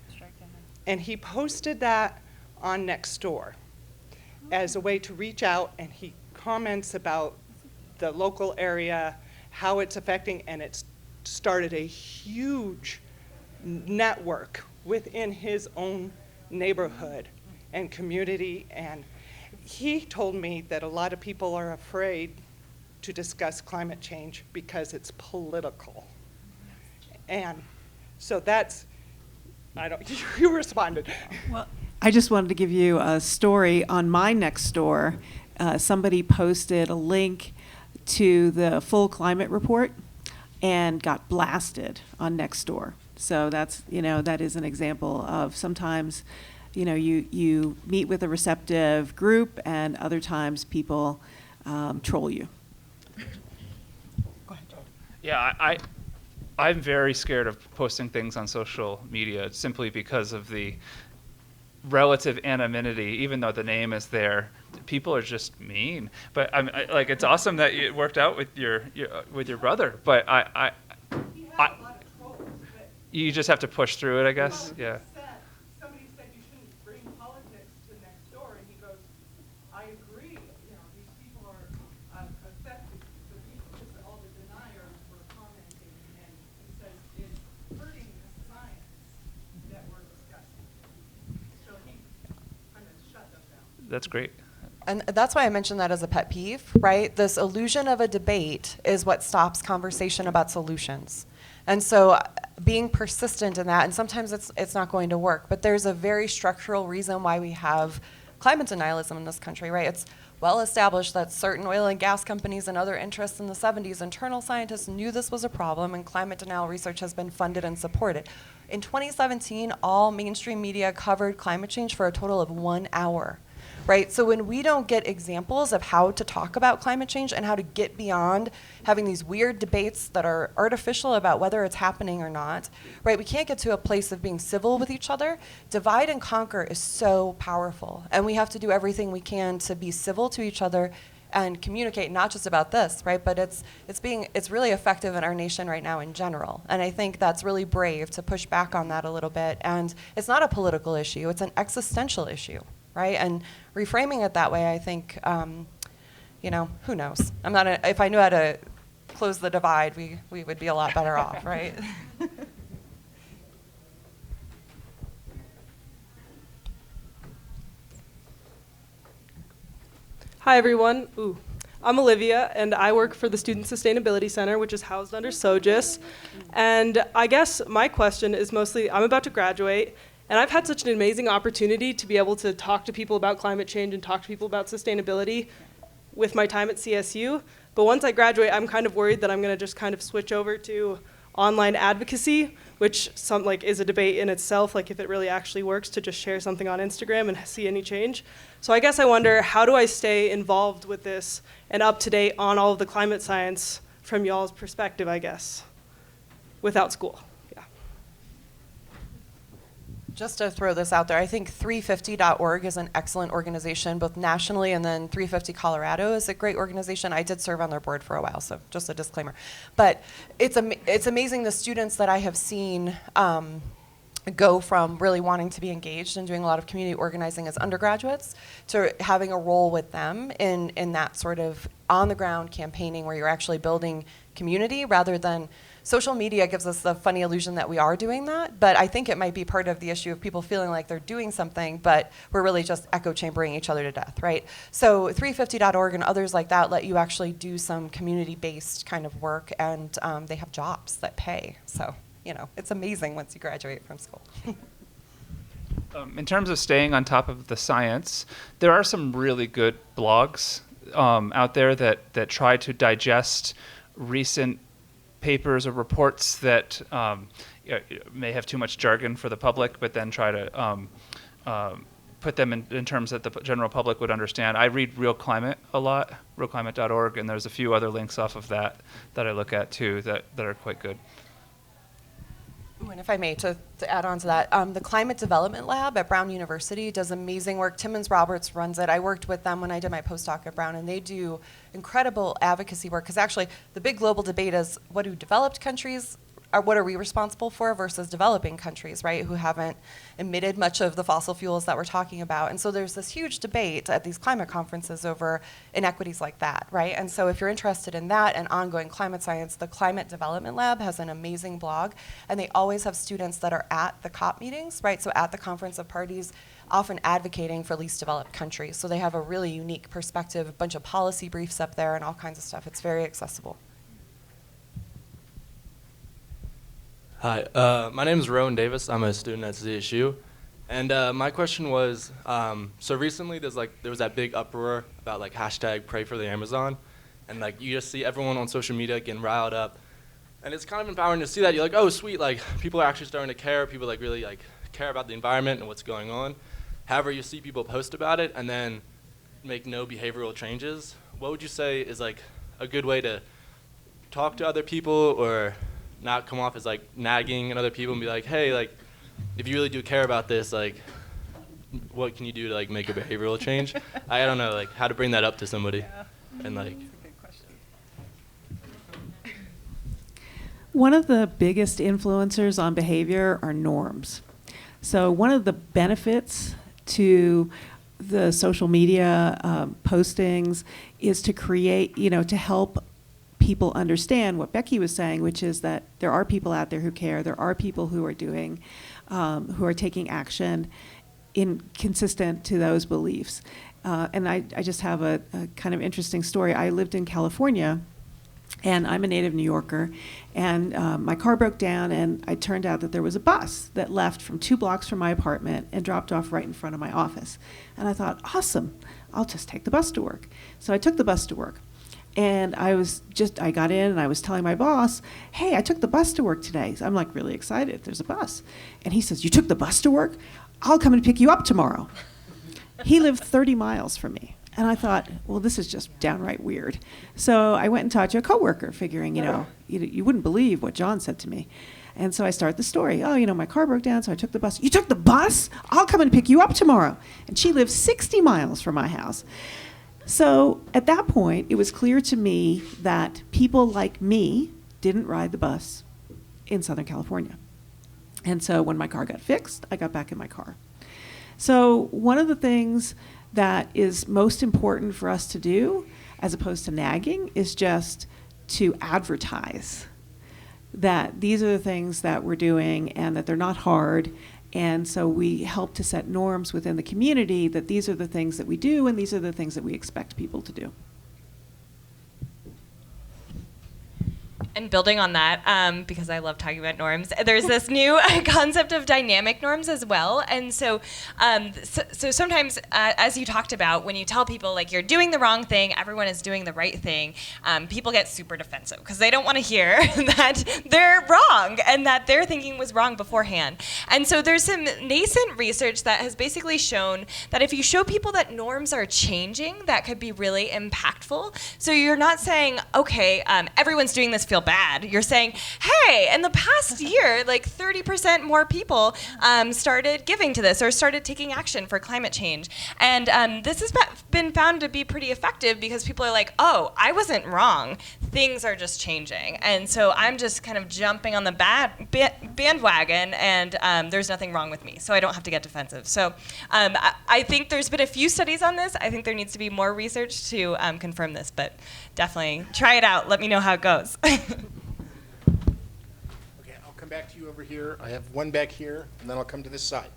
And he posted that on Nextdoor as a way to reach out, and he comments about the local area, how it's affecting, and it's started a huge network within his own neighborhood and community. And he told me that a lot of people are afraid to discuss climate change because it's political. And so that's, you responded. Well, I just wanted to give you a story on my Nextdoor. Somebody posted a link to the full climate report and got blasted on Nextdoor. So that's, you know, that is an example of sometimes, you know, you meet with a receptive group, and other times people troll you. Go ahead, Joe. Yeah, I'm very scared of posting things on social media simply because of the relative anonymity. Even though the name is there, people are just mean. But like, it's awesome that it worked out with your brother. But you just have to push through it, I guess. Yeah. Somebody said you shouldn't bring politics to Nextdoor, and he goes, I agree. You know, these people are affected. All the deniers were commenting, and he says it's hurting the science that we're discussing. So he kind of shut them down. That's great. And that's why I mentioned that as a pet peeve, right? This illusion of a debate is what stops conversation about solutions. And so being persistent in that, and sometimes it's not going to work, but there's a very structural reason why we have climate denialism in this country, right? It's well established that certain oil and gas companies and other interests in the 70s, internal scientists knew this was a problem, and climate denial research has been funded and supported. In 2017, all mainstream media covered climate change for a total of 1 hour. Right? So when we don't get examples of how to talk about climate change and how to get beyond having these weird debates that are artificial about whether it's happening or not, right? We can't get to a place of being civil with each other. Divide and conquer is so powerful, and we have to do everything we can to be civil to each other and communicate not just about this, right? But it's really effective in our nation right now in general. And I think that's really brave to push back on that a little bit. And it's not a political issue, it's an existential issue. Right, and reframing it that way, I think, you know, who knows? If I knew how to close the divide, we would be a lot better off, right? Hi, everyone. I'm Olivia, and I work for the Student Sustainability Center, which is housed under SOGIS. And I guess my question is mostly, I'm about to graduate, and I've had such an amazing opportunity to be able to talk to people about climate change and talk to people about sustainability with my time at CSU. But once I graduate, I'm kind of worried that I'm going to just kind of switch over to online advocacy, which is a debate in itself, like if it really actually works to just share something on Instagram and see any change. So I guess I wonder, how do I stay involved with this and up to date on all of the climate science from y'all's perspective, I guess, without school? Just to throw this out there, I think 350.org is an excellent organization, both nationally, and then 350 Colorado is a great organization. I did serve on their board for a while, so just a disclaimer. But it's amazing the students that I have seen go from really wanting to be engaged and doing a lot of community organizing as undergraduates to having a role with them in that sort of on-the-ground campaigning where you're actually building community rather than social media gives us the funny illusion that we are doing that, but I think it might be part of the issue of people feeling like they're doing something, but we're really just echo chambering each other to death, right? So 350.org and others like that let you actually do some community-based kind of work, and they have jobs that pay. So, it's amazing once you graduate from school. In terms of staying on top of the science, there are some really good blogs out there that try to digest recent papers or reports that may have too much jargon for the public, but then try to put them in terms that the general public would understand. I read Real Climate a lot, realclimate.org, and there's a few other links off of that I look at too that are quite good. Ooh, and if I may, to add on to that, the Climate Development Lab at Brown University does amazing work. Timmons Roberts runs it. I worked with them when I did my postdoc at Brown, and they do incredible advocacy work, because actually the big global debate is what do developed countries, or what are we responsible for versus developing countries, right, who haven't emitted much of the fossil fuels that we're talking about. And so there's this huge debate at these climate conferences over inequities like that, right? And so if you're interested in that and ongoing climate science, the Climate Development Lab has an amazing blog, and they always have students that are at the COP meetings, right, so at the Conference of Parties, often advocating for least developed countries. So they have a really unique perspective, a bunch of policy briefs up there and all kinds of stuff. It's very accessible. Hi, my name is Rowan Davis. I'm a student at CSU. And my question was, so recently there was that big uproar about hashtag pray for the Amazon. And you just see everyone on social media getting riled up. And it's kind of empowering to see that. You're like, oh, sweet, people are actually starting to care. People really care about the environment and what's going on. However, you see people post about it and then make no behavioral changes. What would you say is a good way to talk to other people, or not come off as nagging at other people and be like, hey, if you really do care about this, what can you do to make a behavioral change? I don't know, how to bring that up to somebody. Yeah. And That's a good question. One of the biggest influencers on behavior are norms. So one of the benefits to the social media postings is to create, to help people understand what Becky was saying, which is that there are people out there who care. There are people who are doing, who are taking action consistent to those beliefs. And I just have a kind of interesting story. I lived in California, and I'm a native New Yorker, and my car broke down, and it turned out that there was a bus that left from 2 blocks from my apartment and dropped off right in front of my office. And I thought, awesome, I'll just take the bus to work. So I took the bus to work. And I got in and I was telling my boss, hey, I took the bus to work today. So I'm really excited, there's a bus. And he says, you took the bus to work? I'll come and pick you up tomorrow. He lived 30 miles from me. And I thought, well, this is just downright weird. So I went and talked to a coworker, figuring, you wouldn't believe what John said to me. And so I start the story. Oh, my car broke down, so I took the bus. You took the bus? I'll come and pick you up tomorrow. And she lives 60 miles from my house. So at that point, it was clear to me that people like me didn't ride the bus in Southern California. And so when my car got fixed, I got back in my car. So one of the things that is most important for us to do, as opposed to nagging, is just to advertise that these are the things that we're doing and that they're not hard. And so we help to set norms within the community that these are the things that we do and these are the things that we expect people to do. And building on that, because I love talking about norms, there's this new concept of dynamic norms as well. And so sometimes, as you talked about, when you tell people you're doing the wrong thing, everyone is doing the right thing, people get super defensive because they don't want to hear that they're wrong and that their thinking was wrong beforehand. And so there's some nascent research that has basically shown that if you show people that norms are changing, that could be really impactful. So you're not saying, okay, everyone's doing this, feel bad. You're saying, hey, in the past year, like 30% more people started giving to this or started taking action for climate change. And this has been found to be pretty effective because people are like, oh, I wasn't wrong. Things are just changing. And so I'm just kind of jumping on the bandwagon, and there's nothing wrong with me, so I don't have to get defensive. So I think there's been a few studies on this. I think there needs to be more research to confirm this, but definitely try it out. Let me know how it goes. Okay, I'll come back to you over here. I have one back here, and then I'll come to this side.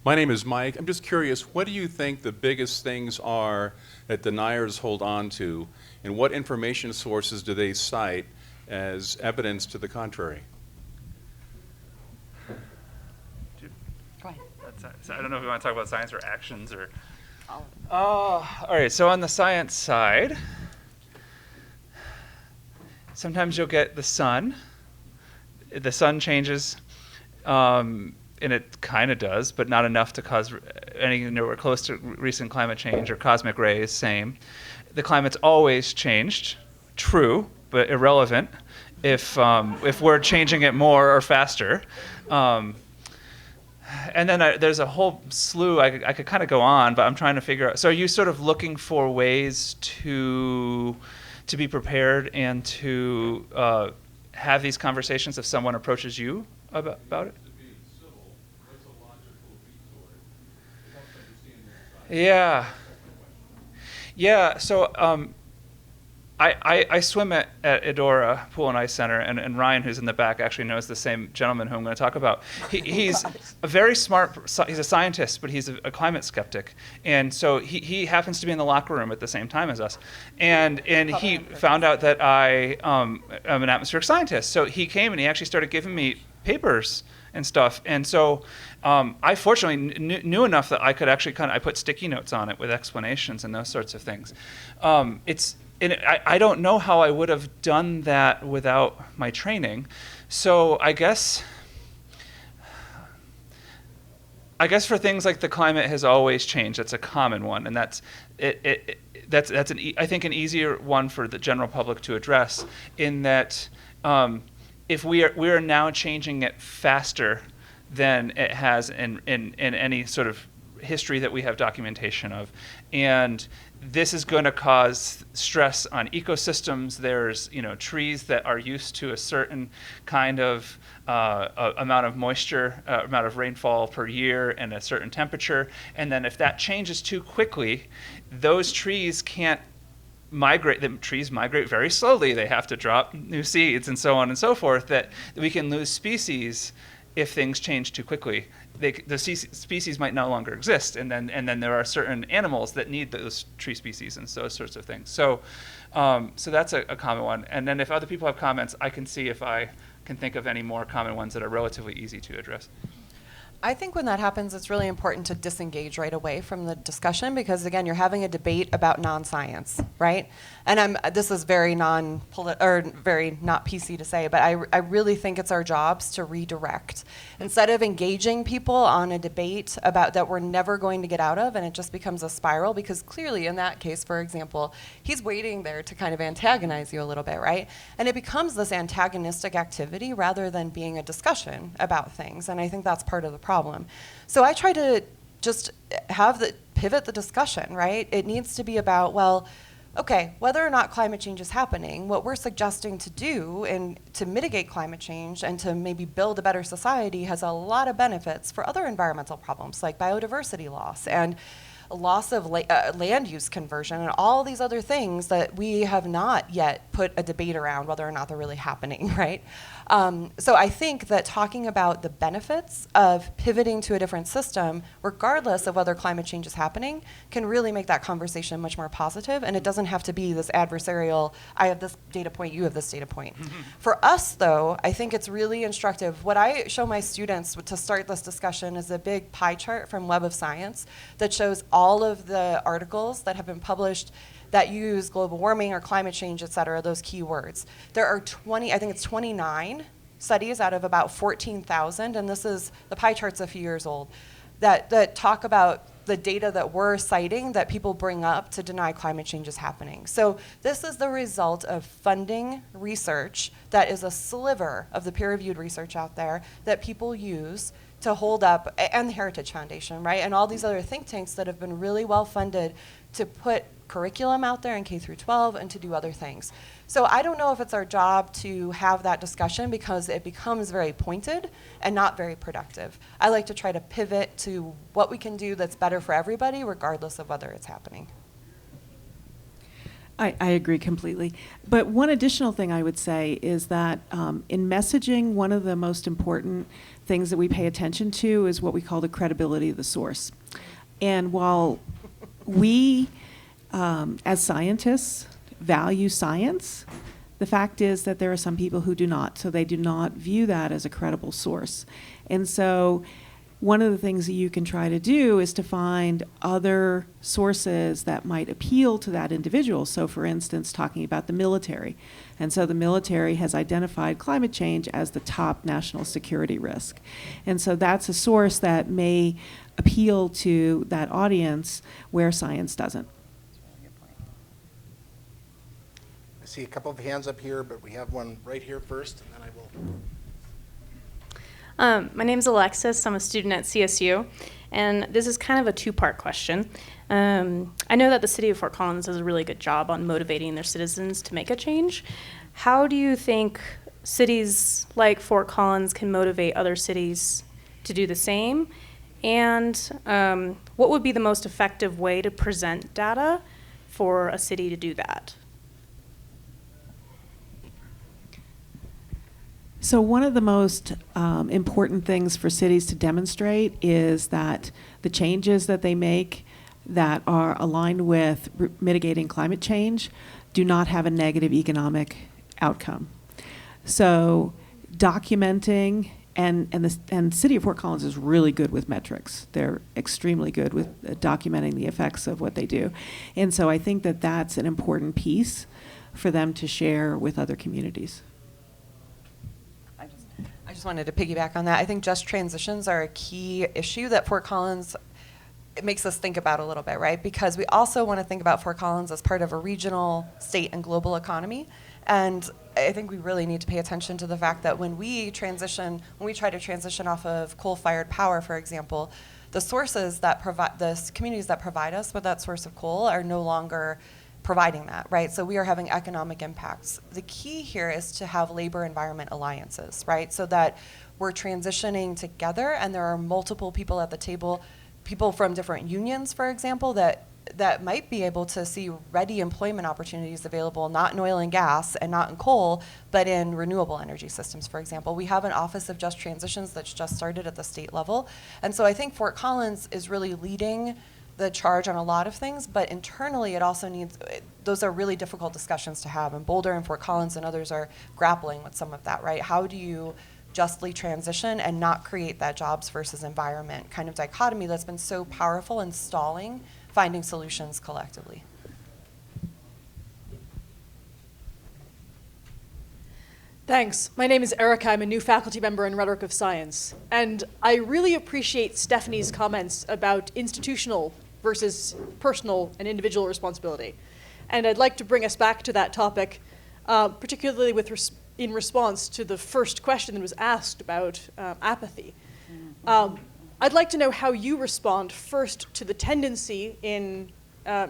My name is Mike. I'm just curious, what do you think the biggest things are that deniers hold on to, and what information sources do they cite as evidence to the contrary? Go ahead. I don't know if we want to talk about science or actions or. All right. So on the science side, sometimes you'll get the sun. The sun changes, and it kind of does, but not enough to cause anything nowhere close to recent climate change or cosmic rays. Same. The climate's always changed. True, but irrelevant. If we're changing it more or faster. And then there's a whole slew, I could kind of go on, but I'm trying to figure out. So are you sort of looking for ways to be prepared and to have these conversations if someone approaches you about it? Yeah. Yeah, so I swim at Edora Pool and Ice Center, and Ryan, who's in the back, actually knows the same gentleman who I'm going to talk about. He's a very smart, he's a scientist, but he's a climate skeptic. And so he happens to be in the locker room at the same time as us. And he found out that I am an atmospheric scientist. So he came and he actually started giving me papers and stuff. And so I fortunately knew enough that I could actually I put sticky notes on it with explanations and those sorts of things. I don't know how I would have done that without my training. So I guess for things like the climate has always changed, that's a common one, and that's I think an easier one for the general public to address, in that if we are now changing it faster than it has in any sort of history that we have documentation of, and this is going to cause stress on ecosystems. There's trees that are used to a certain kind of amount of moisture, amount of rainfall per year, and a certain temperature. And then if that changes too quickly, those trees can't migrate. The trees migrate very slowly. They have to drop new seeds and so on and so forth. That we can lose species if things change too quickly. The species might no longer exist, and then there are certain animals that need those tree species and those sorts of things. So that's a common one. And then if other people have comments, I can see if I can think of any more common ones that are relatively easy to address. I think when that happens, it's really important to disengage right away from the discussion, because again, you're having a debate about non-science, right? And this is very very not PC to say, but I really think it's our jobs to redirect. Instead of engaging people on a debate about that we're never going to get out of, and it just becomes a spiral, because clearly in that case, for example, he's waiting there to kind of antagonize you a little bit, right? And it becomes this antagonistic activity rather than being a discussion about things, and I think that's part of the problem. So I try to just pivot the discussion, right? It needs to be about, well, okay, whether or not climate change is happening, what we're suggesting to do and to mitigate climate change and to maybe build a better society has a lot of benefits for other environmental problems like biodiversity loss and loss of land use conversion and all these other things that we have not yet put a debate around whether or not they're really happening, right? So I think that talking about the benefits of pivoting to a different system, regardless of whether climate change is happening, can really make that conversation much more positive, and it doesn't have to be this adversarial, I have this data point, you have this data point. For us, though, I think it's really instructive. What I show my students to start this discussion is a big pie chart from Web of Science that shows all of the articles that have been published that use global warming or climate change, et cetera, those keywords. There are 29 studies out of about 14,000, and the pie chart's a few years old, that talk about the data that we're citing that people bring up to deny climate change is happening. So this is the result of funding research that is a sliver of the peer-reviewed research out there that people use to hold up, and the Heritage Foundation, right? And all these other think tanks that have been really well funded to put curriculum out there in K through 12 and to do other things. So I don't know if it's our job to have that discussion because it becomes very pointed and not very productive. I like to try to pivot to what we can do that's better for everybody, regardless of whether it's happening. I agree completely. But one additional thing I would say is that in messaging, one of the most important things that we pay attention to is what we call the credibility of the source. And while we, as scientists, value science, the fact is that there are some people who do not. So they do not view that as a credible source. And so one of the things that you can try to do is to find other sources that might appeal to that individual. So for instance, talking about the military. And so the military has identified climate change as the top national security risk. And so that's a source that may appeal to that audience where science doesn't. I see a couple of hands up here, but we have one right here first, and then I will. My name's Alexis. I'm a student at CSU, and this is kind of a two-part question. I know that the city of Fort Collins does a really good job on motivating their citizens to make a change. How do you think cities like Fort Collins can motivate other cities to do the same? And what would be the most effective way to present data for a city to do that? So one of the most important things for cities to demonstrate is that the changes that they make that are aligned with mitigating climate change do not have a negative economic outcome. So documenting, and City of Fort Collins is really good with metrics. They're extremely good with documenting the effects of what they do. And so I think that that's an important piece for them to share with other communities. I just wanted to piggyback on that. I think just transitions are a key issue that Fort Collins, it makes us think about a little bit, right? Because we also want to think about Fort Collins as part of a regional, state, and global economy. And I think we really need to pay attention to the fact that when we try to transition off of coal-fired power, for example, the sources that provide, the communities that provide us with that source of coal are no longer providing that, right? So we are having economic impacts. The key here is to have labor-environment alliances, right? So that we're transitioning together and there are multiple people at the table, people from different unions, for example, that might be able to see ready employment opportunities available, not in oil and gas and not in coal, but in renewable energy systems, for example. We have an Office of Just Transitions that's just started at the state level. And so I think Fort Collins is really leading the charge on a lot of things, but internally it also needs, those are really difficult discussions to have, and Boulder and Fort Collins and others are grappling with some of that, right? How do you justly transition and not create that jobs versus environment kind of dichotomy that's been so powerful in stalling finding solutions collectively? Thanks. My name is Erica. I'm a new faculty member in Rhetoric of Science. And I really appreciate Stephanie's comments about institutional versus personal and individual responsibility. And I'd like to bring us back to that topic, particularly in response to the first question that was asked about apathy. I'd like to know how you respond first to the tendency in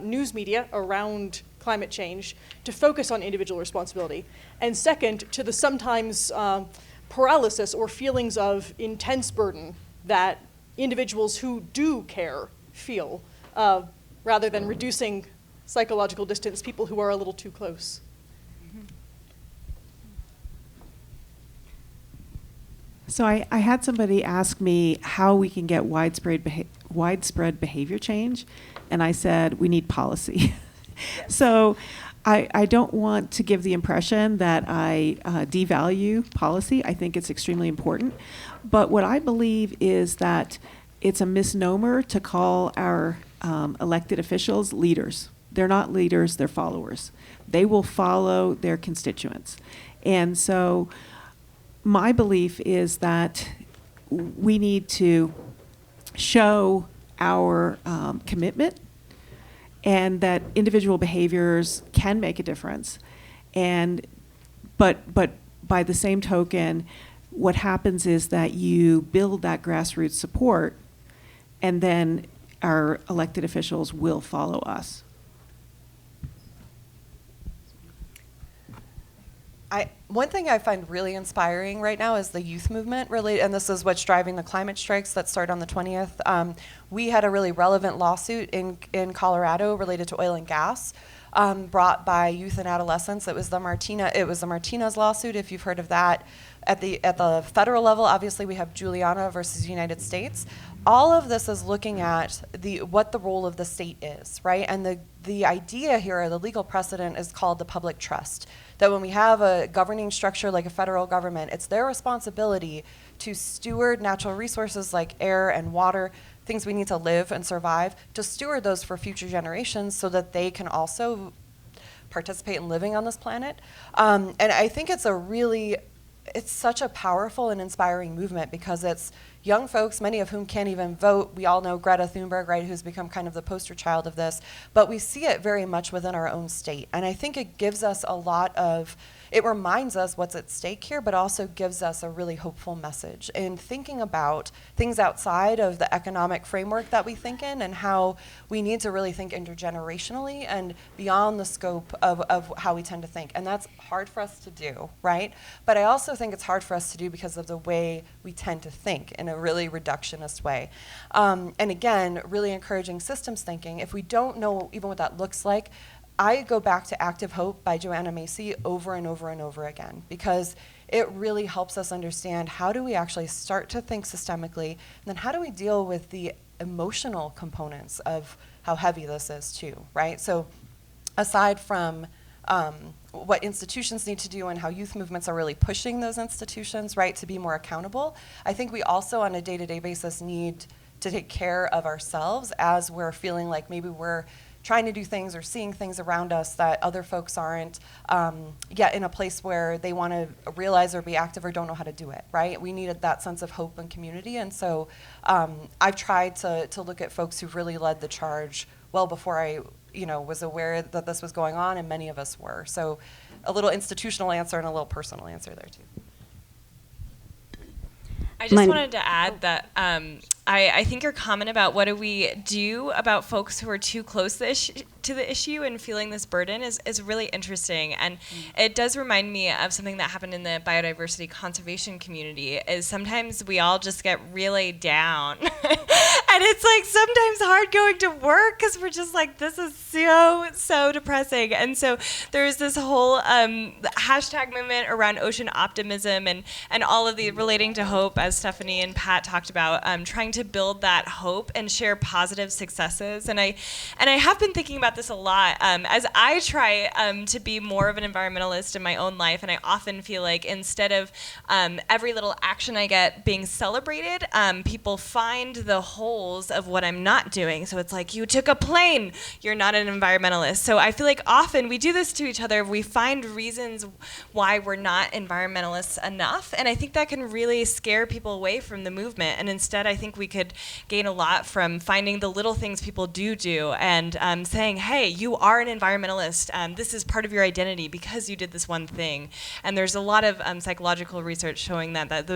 news media around climate change to focus on individual responsibility, and second, to the sometimes paralysis or feelings of intense burden that individuals who do care feel, rather than reducing psychological distance, people who are a little too close. So I had somebody ask me how we can get widespread behavior change, and I said we need policy. So I don't want to give the impression that I devalue policy. I think it's extremely important. But what I believe is that it's a misnomer to call our elected officials leaders. They're not leaders, they're followers. They will follow their constituents. And so my belief is that we need to show our commitment, and that individual behaviors can make a difference. But by the same token, what happens is that you build that grassroots support, and then our elected officials will follow us. One thing I find really inspiring right now is the youth movement, really, and this is what's driving the climate strikes that start on the 20th. We had a really relevant lawsuit in Colorado related to oil and gas, brought by youth and adolescents. It was the Martinez lawsuit, if you've heard of that. At the federal level, obviously, we have Juliana versus United States. All of this is looking at what the role of the state is, right? And the idea here, the legal precedent, is called the public trust. That when we have a governing structure like a federal government, it's their responsibility to steward natural resources like air and water, things we need to live and survive, to steward those for future generations so that they can also participate in living on this planet. And I think it's such a powerful and inspiring movement because it's young folks, many of whom can't even vote. We all know Greta Thunberg, right, who's become kind of the poster child of this, but we see it very much within our own state. And I think it gives us it reminds us what's at stake here, but also gives us a really hopeful message in thinking about things outside of the economic framework that we think in, and how we need to really think intergenerationally and beyond the scope of how we tend to think. And that's hard for us to do, right? But I also think it's hard for us to do because of the way we tend to think in a really reductionist way. And again, really encouraging systems thinking. If we don't know even what that looks like, I go back to Active Hope by Joanna Macy over and over and over again, because it really helps us understand how do we actually start to think systemically, and then how do we deal with the emotional components of how heavy this is too, right? So aside from what institutions need to do and how youth movements are really pushing those institutions, right, to be more accountable, I think we also on a day-to-day basis need to take care of ourselves as we're feeling like maybe we're trying to do things or seeing things around us that other folks aren't yet in a place where they want to realize or be active or don't know how to do it, right? We needed that sense of hope and community. And so I've tried to look at folks who've really led the charge well before I was aware that this was going on, and many of us were. So a little institutional answer and a little personal answer there too. I just wanted to add that I think your comment about what do we do about folks who are too close to the issue and feeling this burden is really interesting. And it does remind me of something that happened in the biodiversity conservation community, is sometimes we all just get really down. And it's like sometimes hard going to work because we're just like, this is so depressing. And so there's this whole hashtag movement around ocean optimism and all of the relating to hope, as Stephanie and Pat talked about, trying to build that hope and share positive successes. And I have been thinking about this a lot as I try to be more of an environmentalist in my own life. And I often feel like instead of every little action I get being celebrated, people find the holes of what I'm not doing. So it's like, you took a plane, you're not an environmentalist. So I feel like often we do this to each other. We find reasons why we're not environmentalists enough. And I think that can really scare people away from the movement. And instead, I think we could gain a lot from finding the little things people do and saying, hey, you are an environmentalist. This is part of your identity because you did this one thing. And there's a lot of psychological research showing that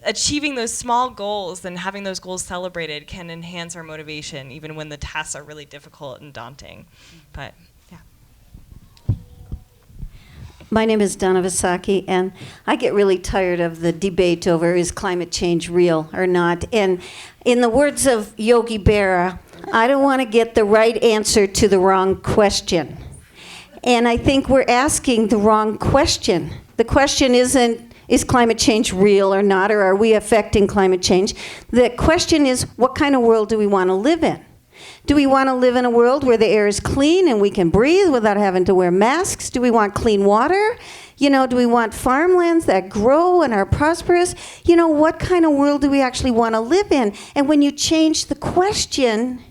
achieving those small goals and having those goals celebrated can enhance our motivation, even when the tasks are really difficult and daunting. But yeah. My name is Donna Visaki, and I get really tired of the debate over is climate change real or not. And in the words of Yogi Berra, I don't want to get the right answer to the wrong question. And I think we're asking the wrong question. The question isn't, is climate change real or not, or are we affecting climate change? The question is, what kind of world do we want to live in? Do we want to live in a world where the air is clean and we can breathe without having to wear masks? Do we want clean water? Do we want farmlands that grow and are prosperous? What kind of world do we actually want to live in? And when you change the question,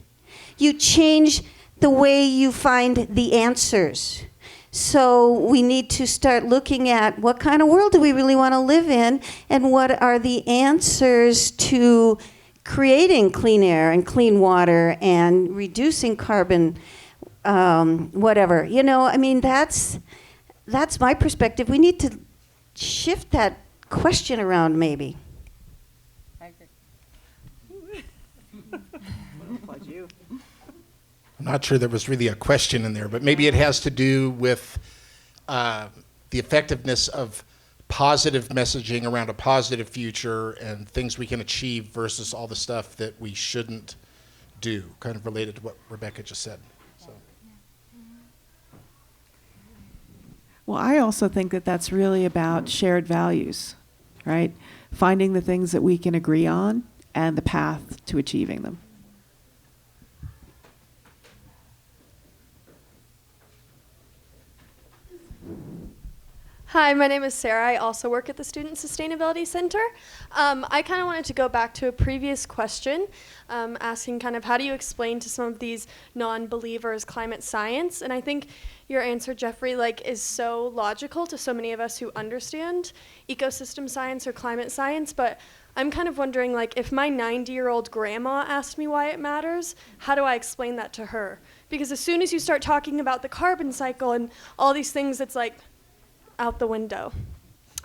you change the way you find the answers. So we need to start looking at what kind of world do we really want to live in, and what are the answers to creating clean air and clean water and reducing carbon, whatever. You know, I mean, that's my perspective. We need to shift that question around, maybe. I agree. I'm not sure there was really a question in there, but maybe it has to do with the effectiveness of positive messaging around a positive future and things we can achieve versus all the stuff that we shouldn't do, kind of related to what Rebecca just said. So. Well, I also think that that's really about shared values, right? Finding the things that we can agree on and the path to achieving them. Hi, my name is Sarah. I also work at the Student Sustainability Center. I kind of wanted to go back to a previous question, asking kind of how do you explain to some of these non-believers climate science? And I think your answer, Jeffrey, is so logical to so many of us who understand ecosystem science or climate science. But I'm kind of wondering, if my 90-year-old grandma asked me why it matters, how do I explain that to her? Because as soon as you start talking about the carbon cycle and all these things, it's out the window.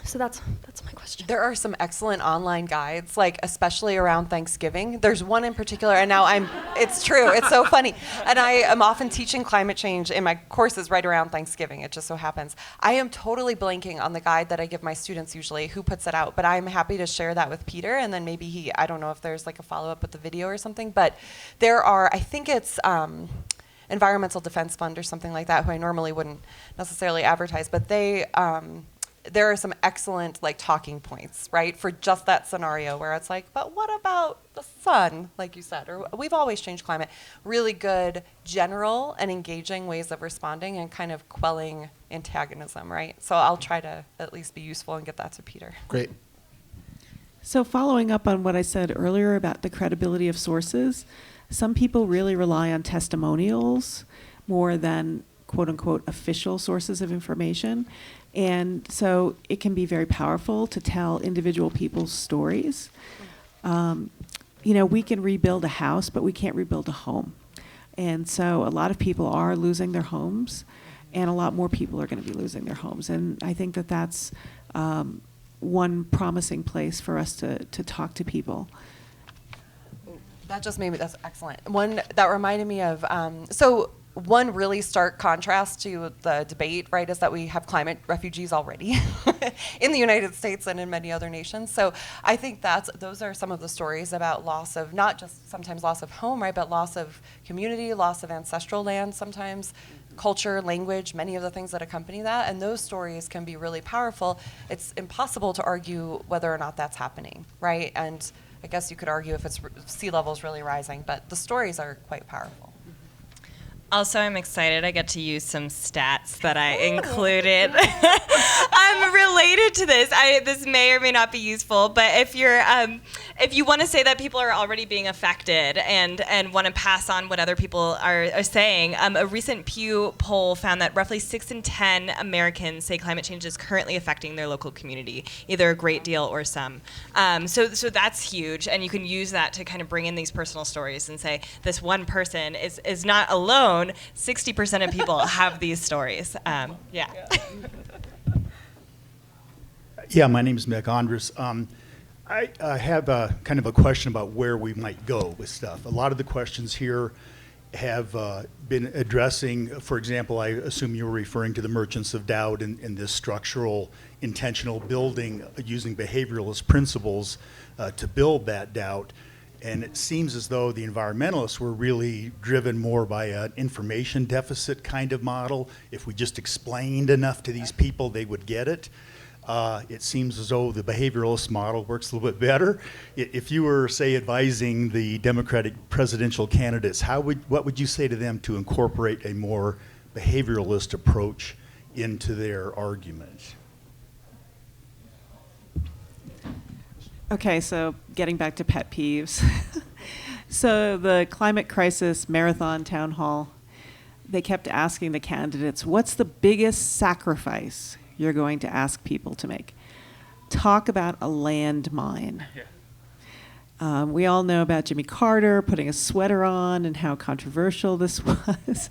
So that's my question. There are some excellent online guides, especially around Thanksgiving. There's one in particular, and now it's true, it's so funny. And I am often teaching climate change in my courses right around Thanksgiving, it just so happens. I am totally blanking on the guide that I give my students usually, who puts it out, but I'm happy to share that with Peter, and then maybe I don't know if there's a follow-up with the video or something, but there are, I think it's, Environmental Defense Fund or something like that, who I normally wouldn't necessarily advertise, but they, there are some excellent talking points, right, for just that scenario where it's but what about the sun, like you said, or we've always changed climate. Really good general and engaging ways of responding and kind of quelling antagonism, right? So I'll try to at least be useful and get that to Peter. Great. So following up on what I said earlier about the credibility of sources, some people really rely on testimonials more than quote unquote official sources of information. And so it can be very powerful to tell individual people's stories. We can rebuild a house, but we can't rebuild a home. And so a lot of people are losing their homes, and a lot more people are going to be losing their homes. And I think that that's one promising place for us to talk to people. That just made me, that's excellent. One that reminded me of, so one really stark contrast to the debate, right, is that we have climate refugees already in the United States and in many other nations. So I think those are some of the stories about loss of, not just sometimes loss of home, right, but loss of community, loss of ancestral land sometimes, culture, language, many of the things that accompany that. And those stories can be really powerful. It's impossible to argue whether or not that's happening, right? And I guess you could argue if sea levels really rising, but the stories are quite powerful. Also, I'm excited I get to use some stats that I included. Related to this. This may or may not be useful, but if you want to say that people are already being affected and want to pass on what other people are saying, a recent Pew poll found that roughly 6 in 10 Americans say climate change is currently affecting their local community, either a great deal or some. So that's huge, and you can use that to kind of bring in these personal stories and say this one person is not alone. 60% of people have these stories. Yeah, my name is Mick Andres. I have kind of a question about where we might go with stuff. A lot of the questions here have been addressing, for example, I assume you were referring to the merchants of doubt and this structural intentional building using behavioralist principles to build that doubt. And it seems as though the environmentalists were really driven more by an information deficit kind of model. If we just explained enough to these people, they would get it. It seems as though the behavioralist model works a little bit better. If you were, say, advising the Democratic presidential candidates, what would you say to them to incorporate a more behavioralist approach into their argument? Okay, so getting back to pet peeves. So the climate crisis marathon town hall, they kept asking the candidates, what's the biggest sacrifice you're going to ask people to make? Talk about a landmine. We all know about Jimmy Carter putting a sweater on and how controversial this was.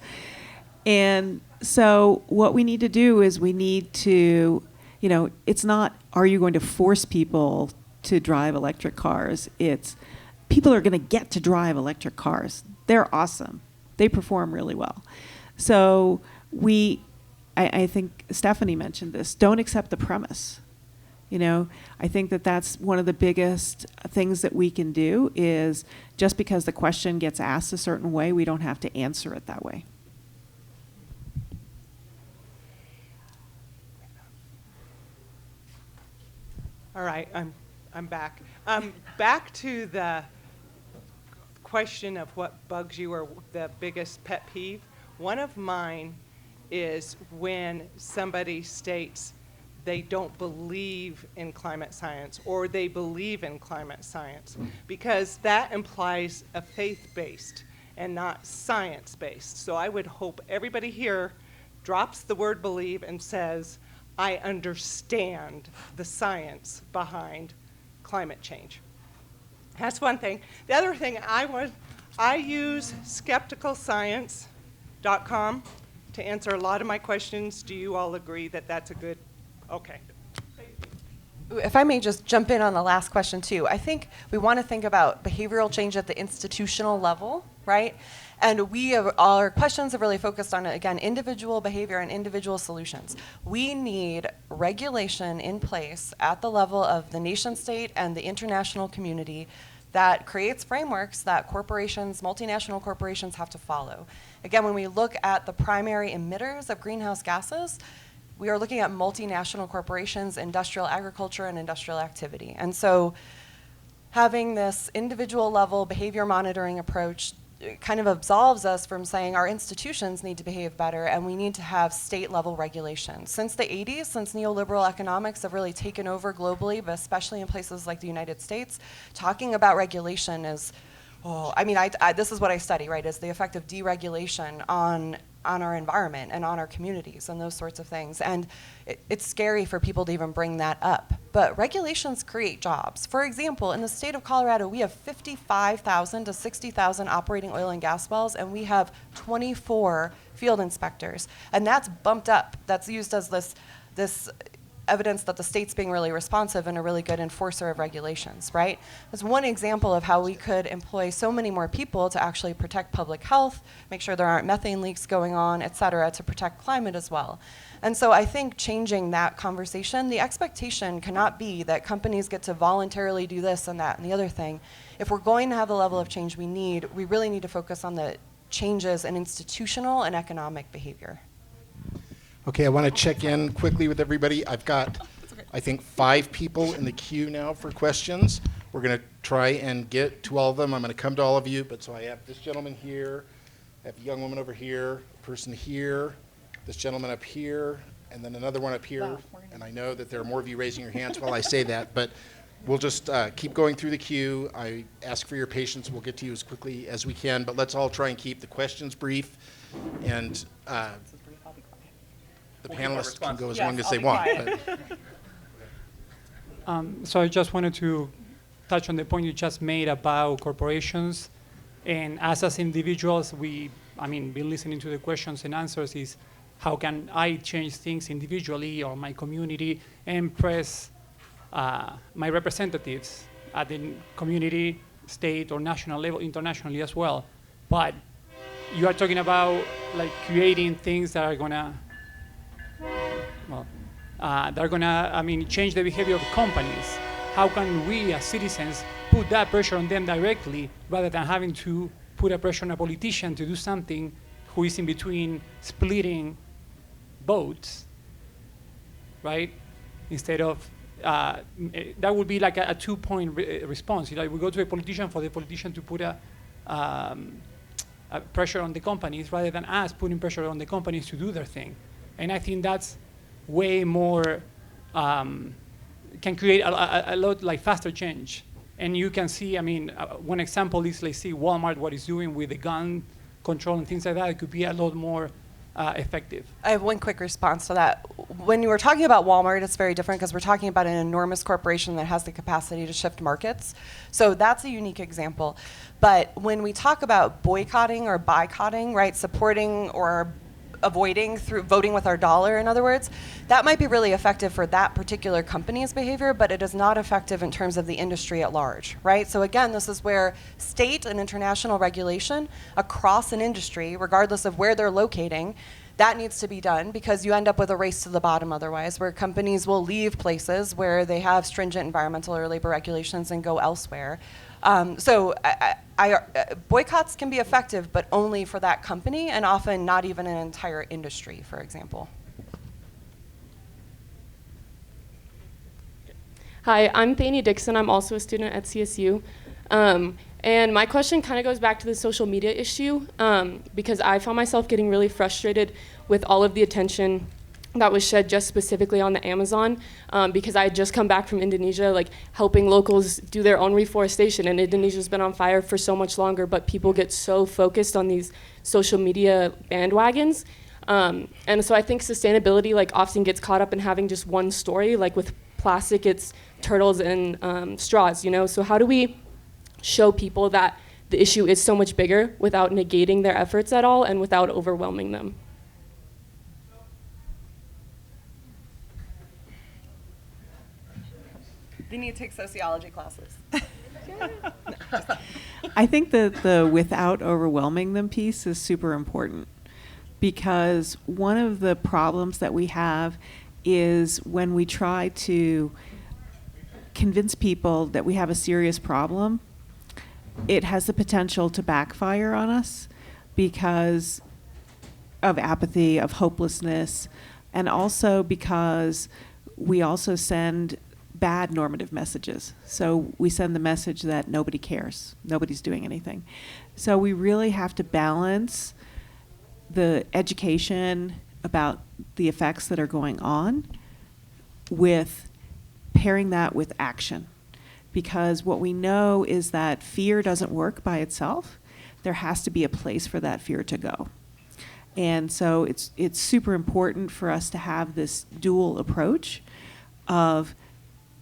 And so what we need to do is we need to, it's not, are you going to force people to drive electric cars? It's people are going to get to drive electric cars. They're awesome. They perform really well. So I think Stephanie mentioned this, don't accept the premise. I think that's one of the biggest things that we can do is just because the question gets asked a certain way, we don't have to answer it that way. All right, I'm back. Back to the question of what bugs you or the biggest pet peeve. One of mine is when somebody states they don't believe in climate science or they believe in climate science, because that implies a faith-based and not science-based. So I would hope everybody here drops the word believe and says, I understand the science behind climate change. That's one thing. The other thing, I use skepticalscience.com to answer a lot of my questions. Do you all agree that that's a good, okay. If I may just jump in on the last question too. I think we want to think about behavioral change at the institutional level, right? And our questions are really focused on, again, individual behavior and individual solutions. We need regulation in place at the level of the nation state and the international community that creates frameworks that corporations, multinational corporations have to follow. Again, when we look at the primary emitters of greenhouse gases, we are looking at multinational corporations, industrial agriculture, and industrial activity. And so having this individual level behavior monitoring approach kind of absolves us from saying our institutions need to behave better and we need to have state level regulation. Since the 80s, since neoliberal economics have really taken over globally, but especially in places like the United States, talking about regulation is, this is what I study, right, is the effect of deregulation on our environment and on our communities and those sorts of things. And it's scary for people to even bring that up. But regulations create jobs. For example, in the state of Colorado, we have 55,000 to 60,000 operating oil and gas wells, and we have 24 field inspectors. And that's bumped up. That's used as this evidence that the state's being really responsive and a really good enforcer of regulations, right? That's one example of how we could employ so many more people to actually protect public health, make sure there aren't methane leaks going on, et cetera, to protect climate as well. And so I think changing that conversation, the expectation cannot be that companies get to voluntarily do this and that and the other thing. If we're going to have the level of change we really need to focus on the changes in institutional and economic behavior. Okay, I want to check in quickly with everybody. I've got, I think, 5 people in the queue now for questions. We're going to try and get to all of them. I'm going to come to all of you, but so I have this gentleman here, I have a young woman over here, a person here, this gentleman up here, and then another one up here. And I know that there are more of you raising your hands while I say that, but we'll just keep going through the queue. I ask for your patience. We'll get to you as quickly as we can, but let's all try and keep the questions brief. And the panelists can go as long as they want. So I just wanted to touch on the point you just made about corporations. And us as individuals, been listening to the questions and answers is, how can I change things individually or my community and press my representatives at the community, state, or national level, internationally as well. But you are talking about like creating things that are gonna change the behavior of companies. How can we as citizens put that pressure on them directly rather than having to put a pressure on a politician to do something who is in between splitting votes, right? Instead of, that would be like a two-point response. We go to a politician for the politician to put a pressure on the companies rather than us putting pressure on the companies to do their thing. And I think that's way more, can create a lot like faster change. And you can see, one example is, let's see Walmart, what it's doing with the gun control and things like that. It could be a lot more effective? I have one quick response to that. When you were talking about Walmart, it's very different because we're talking about an enormous corporation that has the capacity to shift markets. So that's a unique example. But when we talk about boycotting or boycotting, right, supporting or avoiding through voting with our dollar, in other words, that might be really effective for that particular company's behavior, but it is not effective in terms of the industry at large, right? So again, this is where state and international regulation across an industry, regardless of where they're locating, that needs to be done, because you end up with a race to the bottom otherwise, where companies will leave places where they have stringent environmental or labor regulations and go elsewhere. Boycotts can be effective, but only for that company, and often not even an entire industry, for example. Hi, I'm Thanie Dixon. I'm also a student at CSU. And my question kind of goes back to the social media issue, because I found myself getting really frustrated with all of the attention that was shed just specifically on the Amazon, because I had just come back from Indonesia, like helping locals do their own reforestation, and Indonesia's been on fire for so much longer, but people get so focused on these social media bandwagons. And so I think sustainability like often gets caught up in having just one story, like with plastic, it's turtles and straws, you know? So how do we show people that the issue is so much bigger without negating their efforts at all and without overwhelming them? They need to take sociology classes. I think that the without overwhelming them piece is super important, because one of the problems that we have is when we try to convince people that we have a serious problem, it has the potential to backfire on us because of apathy, of hopelessness, and also because we also send bad normative messages. So we send the message that nobody cares, nobody's doing anything. So we really have to balance the education about the effects that are going on with pairing that with action. Because what we know is that fear doesn't work by itself. There has to be a place for that fear to go. And so it's super important for us to have this dual approach of,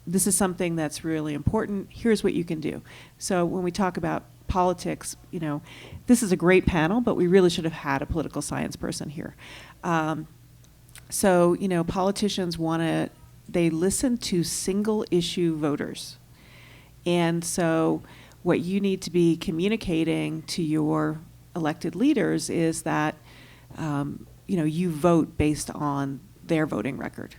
this is something that's really important, here's what you can do. So when we talk about politics, you know, this is a great panel, but we really should have had a political science person here. So, you know, politicians they listen to single issue voters. And so what you need to be communicating to your elected leaders is that, you know, you vote based on their voting record.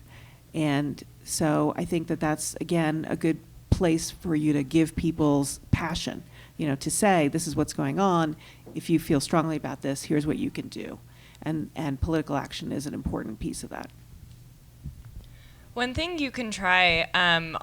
And so I think that that's, again, a good place for you to give people's passion, you know, to say, this is what's going on. If you feel strongly about this, here's what you can do. And political action is an important piece of that. One thing you can try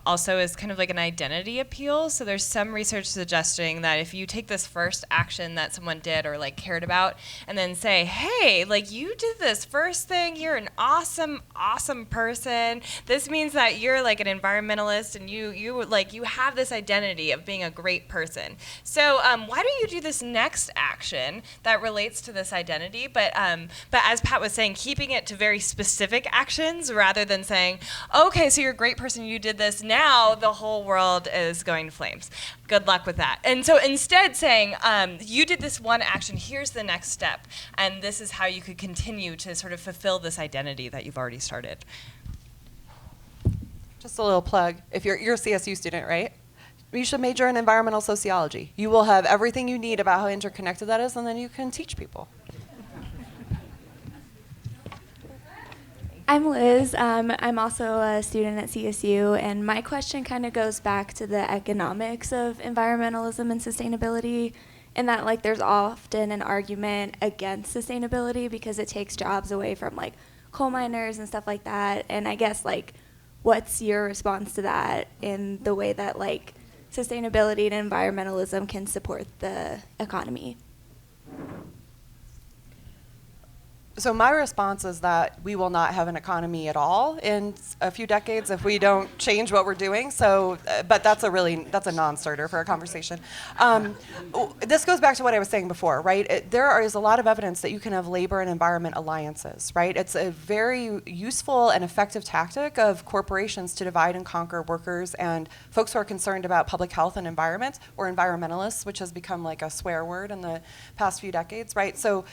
also is kind of like an identity appeal. So there's some research suggesting that if you take this first action that someone did or like cared about and then say, hey, like you did this first thing, you're an awesome, awesome person. This means that you're like an environmentalist and you have this identity of being a great person. So why don't you do this next action that relates to this identity? But as Pat was saying, keeping it to very specific actions rather than saying, okay, so you're a great person, you did this, now the whole world is going to flames. Good luck with that. And so instead saying, you did this one action, here's the next step, and this is how you could continue to sort of fulfill this identity that you've already started. Just a little plug. If you're a CSU student, right? You should major in environmental sociology. You will have everything you need about how interconnected that is, and then you can teach people. I'm Liz. I'm also a student at CSU, and my question kind of goes back to the economics of environmentalism and sustainability, and that like there's often an argument against sustainability because it takes jobs away from like coal miners and stuff like that. And I guess like, what's your response to that in the way that like sustainability and environmentalism can support the economy? So my response is that we will not have an economy at all in a few decades if we don't change what we're doing. So, but that's a non-starter for a conversation. This goes back to what I was saying before, right? There is a lot of evidence that you can have labor and environment alliances, right? It's a very useful and effective tactic of corporations to divide and conquer workers and folks who are concerned about public health and environment, or environmentalists, which has become like a swear word in the past few decades, right? So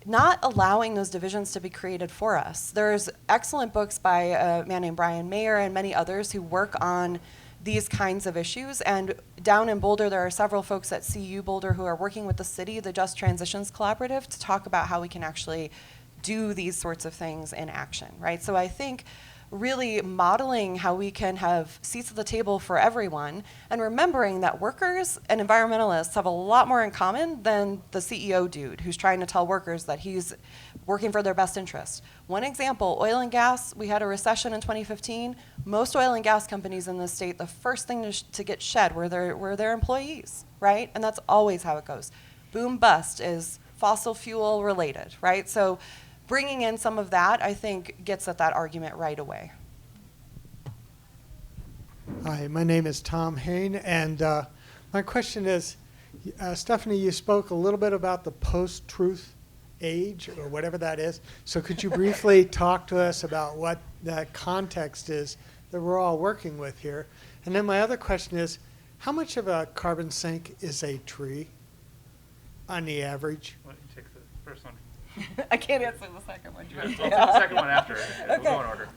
not allowing those divisions to be created for us. There's excellent books by a man named Brian Mayer and many others who work on these kinds of issues. And down in Boulder, there are several folks at CU Boulder who are working with the city, the Just Transitions Collaborative, to talk about how we can actually do these sorts of things in action, right? So I think really modeling how we can have seats at the table for everyone, and remembering that workers and environmentalists have a lot more in common than the CEO dude who's trying to tell workers that he's working for their best interest. One example, oil and gas, we had a recession in 2015. Most oil and gas companies in the state, the first thing to get shed were their employees, right? And that's always how it goes. Boom bust is fossil fuel related, right? So bringing in some of that, I think, gets at that argument right away. Hi, my name is Tom Hain, and my question is, Stephanie, you spoke a little bit about the post-truth age, or whatever that is. So could you briefly talk to us about what that context is that we're all working with here? And then my other question is, how much of a carbon sink is a tree on the average? Why don't you take the first one? I can't answer the second one. We'll take the second one after. Okay. We'll go in order.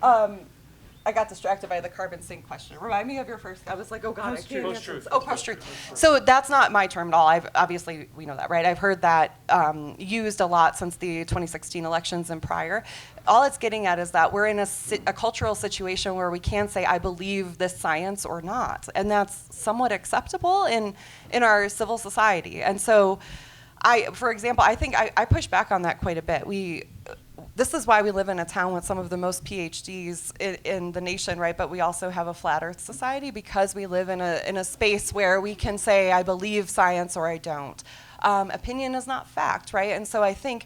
I got distracted by the carbon sink question. Remind me of your first. I was like, oh God, I can't answer Post-truth. this. Oh, post-truth. So that's not my term at all. Obviously, we know that, right? I've heard that used a lot since the 2016 elections and prior. All it's getting at is that we're in a cultural situation where we can say, I believe this science or not. And that's somewhat acceptable in our civil society. And so for example, I think I push back on that quite a bit. This is why we live in a town with some of the most PhDs in the nation, right? But we also have a flat Earth society because we live in a space where we can say, I believe science or I don't. Opinion is not fact, right? And so I think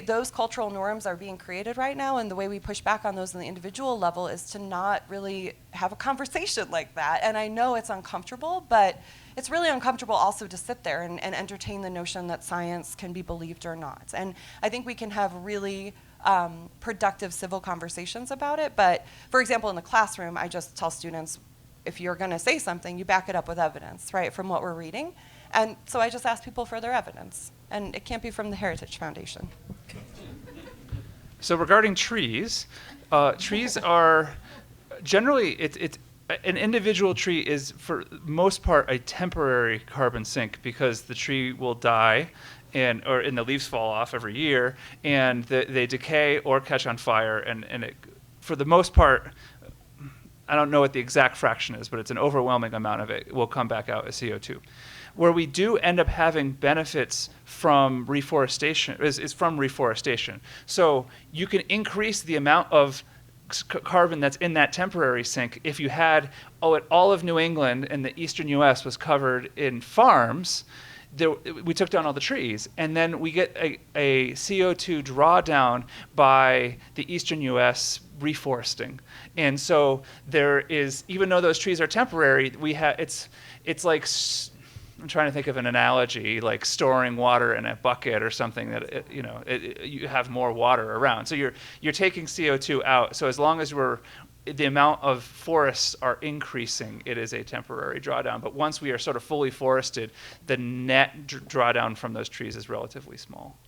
those cultural norms are being created right now, and the way we push back on those on the individual level is to not really have a conversation like that. And I know it's uncomfortable, but it's really uncomfortable also to sit there and entertain the notion that science can be believed or not. And I think we can have really productive civil conversations about it. But for example, in the classroom, I just tell students, if you're going to say something, you back it up with evidence, right, from what we're reading. And so I just ask people for their evidence. And it can't be from the Heritage Foundation. So regarding trees, trees are generally, an individual tree is, for most part, a temporary carbon sink because the tree will die and the leaves fall off every year, and they decay or catch on fire. And for the most part, I don't know what the exact fraction is, but it's an overwhelming amount of it will come back out as CO2. Where we do end up having benefits from reforestation is from reforestation. So you can increase the amount of carbon that's in that temporary sink if you had, all of New England and the eastern US was covered in farms. We took down all the trees, and then we get a CO2 drawdown by the eastern US reforesting. And so there is, even though those trees are temporary, it's like, I'm trying to think of an analogy, like storing water in a bucket or something that you have more water around. So you're taking CO2 out. So as long as the amount of forests are increasing, it is a temporary drawdown. But once we are sort of fully forested, the net drawdown from those trees is relatively small.